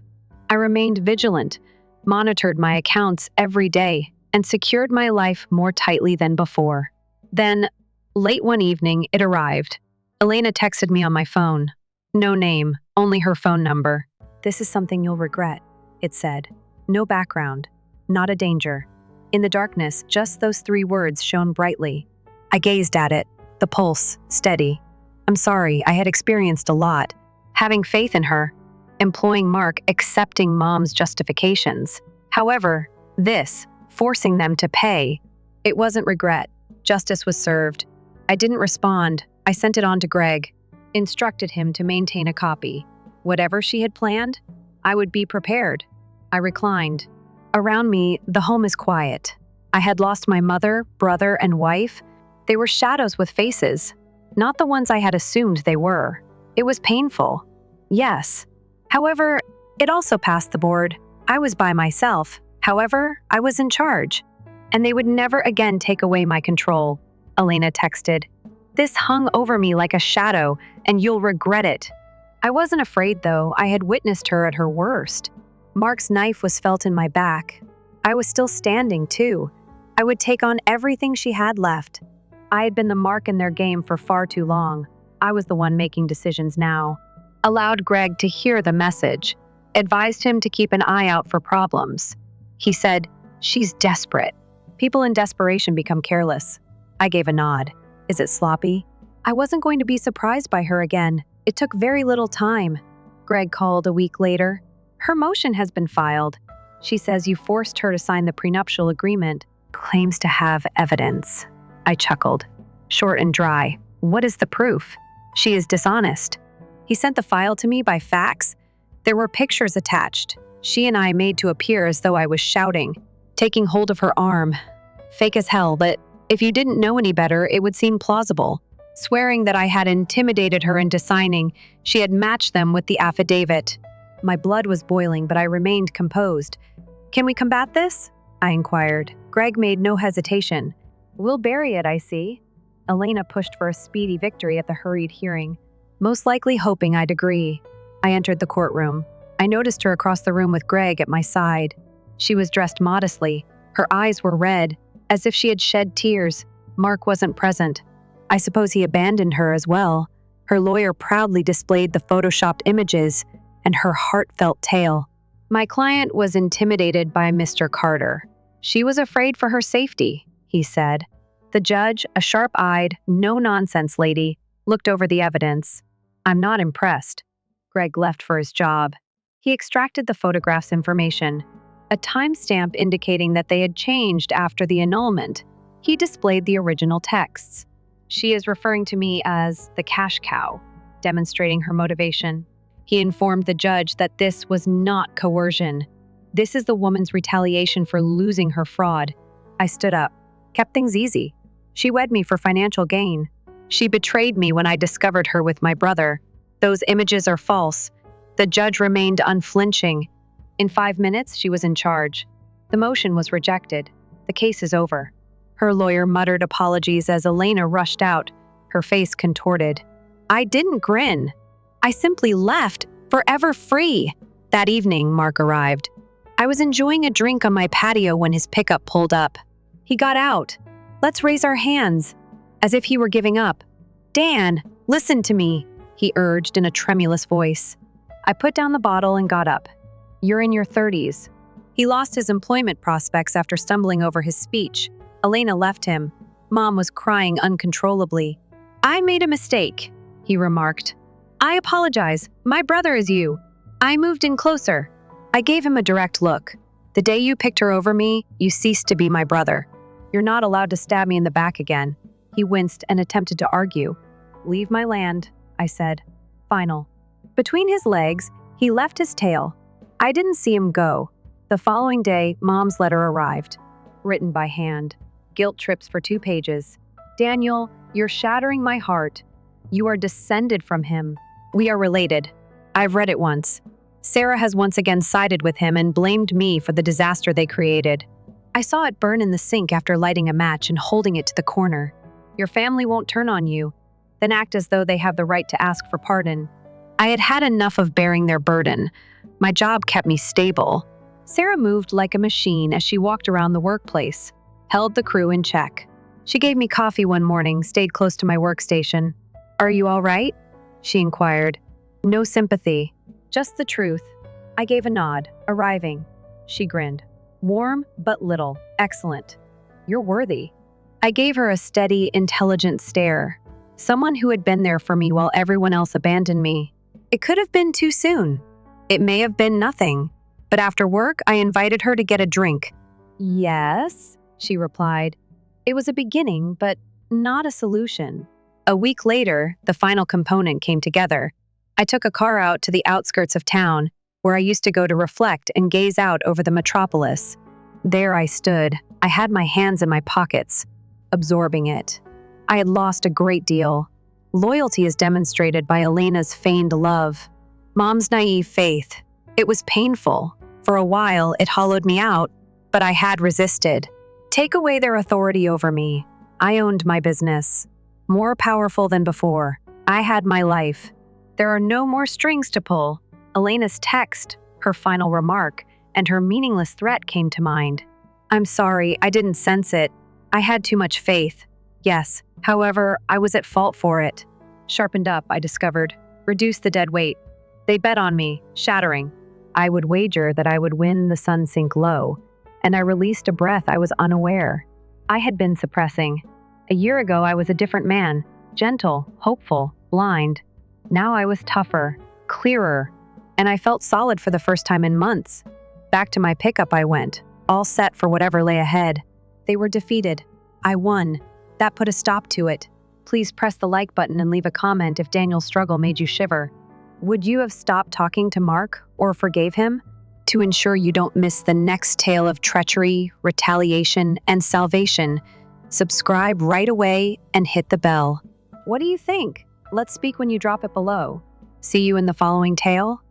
Speaker 1: I remained vigilant, monitored my accounts every day, and secured my life more tightly than before. Then, late one evening, it arrived. Elena texted me on my phone. No name, only her phone number. This is something you'll regret, it said. No background, not a danger. In the darkness, just those 3 words shone brightly. I gazed at it, the pulse steady. I'm sorry, I had experienced a lot. Having faith in her, employing Mark, accepting Mom's justifications. However, this, forcing them to pay, it wasn't regret. Justice was served. I didn't respond. I sent it on to Greg, instructed him to maintain a copy. Whatever she had planned, I would be prepared. I reclined. Around me, the home is quiet. I had lost my mother, brother, and wife. They were shadows with faces, not the ones I had assumed they were. It was painful. Yes. However, it also passed the board. I was by myself. However, I was in charge. And they would never again take away my control. Elena texted. This hung over me like a shadow, and you'll regret it. I wasn't afraid, though. I had witnessed her at her worst. Mark's knife was felt in my back. I was still standing, too. I would take on everything she had left. I had been the mark in their game for far too long. I was the one making decisions now. Allowed Greg to hear the message. Advised him to keep an eye out for problems. He said, "She's desperate. People in desperation become careless." I gave a nod. Is it sloppy? I wasn't going to be surprised by her again. It took very little time. Greg called a week later. Her motion has been filed. She says you forced her to sign the prenuptial agreement. Claims to have evidence. I chuckled. Short and dry. What is the proof? She is dishonest. He sent the file to me by fax. There were pictures attached. She and I made to appear as though I was shouting, taking hold of her arm. Fake as hell, but if you didn't know any better, it would seem plausible. Swearing that I had intimidated her into signing, she had matched them with the affidavit. My blood was boiling, but I remained composed. Can we combat this? I inquired. Greg made no hesitation. We'll bury it, I see. Elena pushed for a speedy victory at the hurried hearing, most likely hoping I'd agree. I entered the courtroom. I noticed her across the room with Greg at my side. She was dressed modestly. Her eyes were red, as if she had shed tears. Mark wasn't present. I suppose he abandoned her as well. Her lawyer proudly displayed the photoshopped images and her heartfelt tale. My client was intimidated by Mr. Carter. She was afraid for her safety, he said. The judge, a sharp-eyed, no-nonsense lady, looked over the evidence. I'm not impressed. Greg left for his job. He extracted the photograph's information, a timestamp indicating that they had changed after the annulment. He displayed the original texts. She is referring to me as the cash cow, demonstrating her motivation. He informed the judge that this was not coercion. This is the woman's retaliation for losing her fraud. I stood up, kept things easy. She wed me for financial gain. She betrayed me when I discovered her with my brother. Those images are false. The judge remained unflinching. In 5 minutes, she was in charge. The motion was rejected. The case is over. Her lawyer muttered apologies as Elena rushed out, her face contorted. I didn't grin. I simply left, forever free. That evening, Mark arrived. I was enjoying a drink on my patio when his pickup pulled up. He got out. Let's raise our hands, as if he were giving up. Dan, listen to me, he urged in a tremulous voice. I put down the bottle and got up. You're in your 30s. He lost his employment prospects after stumbling over his speech. Elena left him. Mom was crying uncontrollably. I made a mistake, he remarked. I apologize. My brother is you. I moved in closer. I gave him a direct look. The day you picked her over me, you ceased to be my brother. You're not allowed to stab me in the back again. He winced and attempted to argue. Leave my land, I said. Final. Between his legs, he left his tail. I didn't see him go. The following day, Mom's letter arrived. Written by hand. Guilt trips for 2 pages. Daniel, you're shattering my heart. You are descended from him. We are related. I've read it once. Sarah has once again sided with him and blamed me for the disaster they created. I saw it burn in the sink after lighting a match and holding it to the corner. Your family won't turn on you, then act as though they have the right to ask for pardon. I had had enough of bearing their burden. My job kept me stable. Sarah moved like a machine as she walked around the workplace, held the crew in check. She gave me coffee one morning, stayed close to my workstation. Are you all right? She inquired. No sympathy, just the truth. I gave a nod, arriving. She grinned. Warm, but little. Excellent. You're worthy. I gave her a steady, intelligent stare. Someone who had been there for me while everyone else abandoned me. It could have been too soon. It may have been nothing. But after work, I invited her to get a drink. Yes, she replied. It was a beginning, but not a solution. A week later, the final component came together. I took a car out to the outskirts of town, where I used to go to reflect and gaze out over the metropolis. There I stood. I had my hands in my pockets, absorbing it. I had lost a great deal. Loyalty is demonstrated by Elena's feigned love. Mom's naive faith. It was painful. For a while, it hollowed me out, but I had resisted. Take away their authority over me. I owned my business. more powerful than before. I had my life. There are no more strings to pull. Elena's text, her final remark, and her meaningless threat came to mind. I'm sorry, I didn't sense it. I had too much faith. Yes, however, I was at fault for it. Sharpened up, I discovered. Reduced the dead weight. They bet on me, shattering. I would wager that I would win the sun sink low, and I released a breath I was unaware. I had been suppressing. A year ago, I was a different man, gentle, hopeful, blind. Now I was tougher, clearer, and I felt solid for the first time in months. Back to my pickup I went, all set for whatever lay ahead. They were defeated. I won. That put a stop to it. Please press the like button and leave a comment if Daniel's struggle made you shiver. Would you have stopped talking to Mark or forgave him? To ensure you don't miss the next tale of treachery, retaliation, and salvation, subscribe right away and hit the bell. What do you think? Let's speak when you drop it below. See you in the following tale.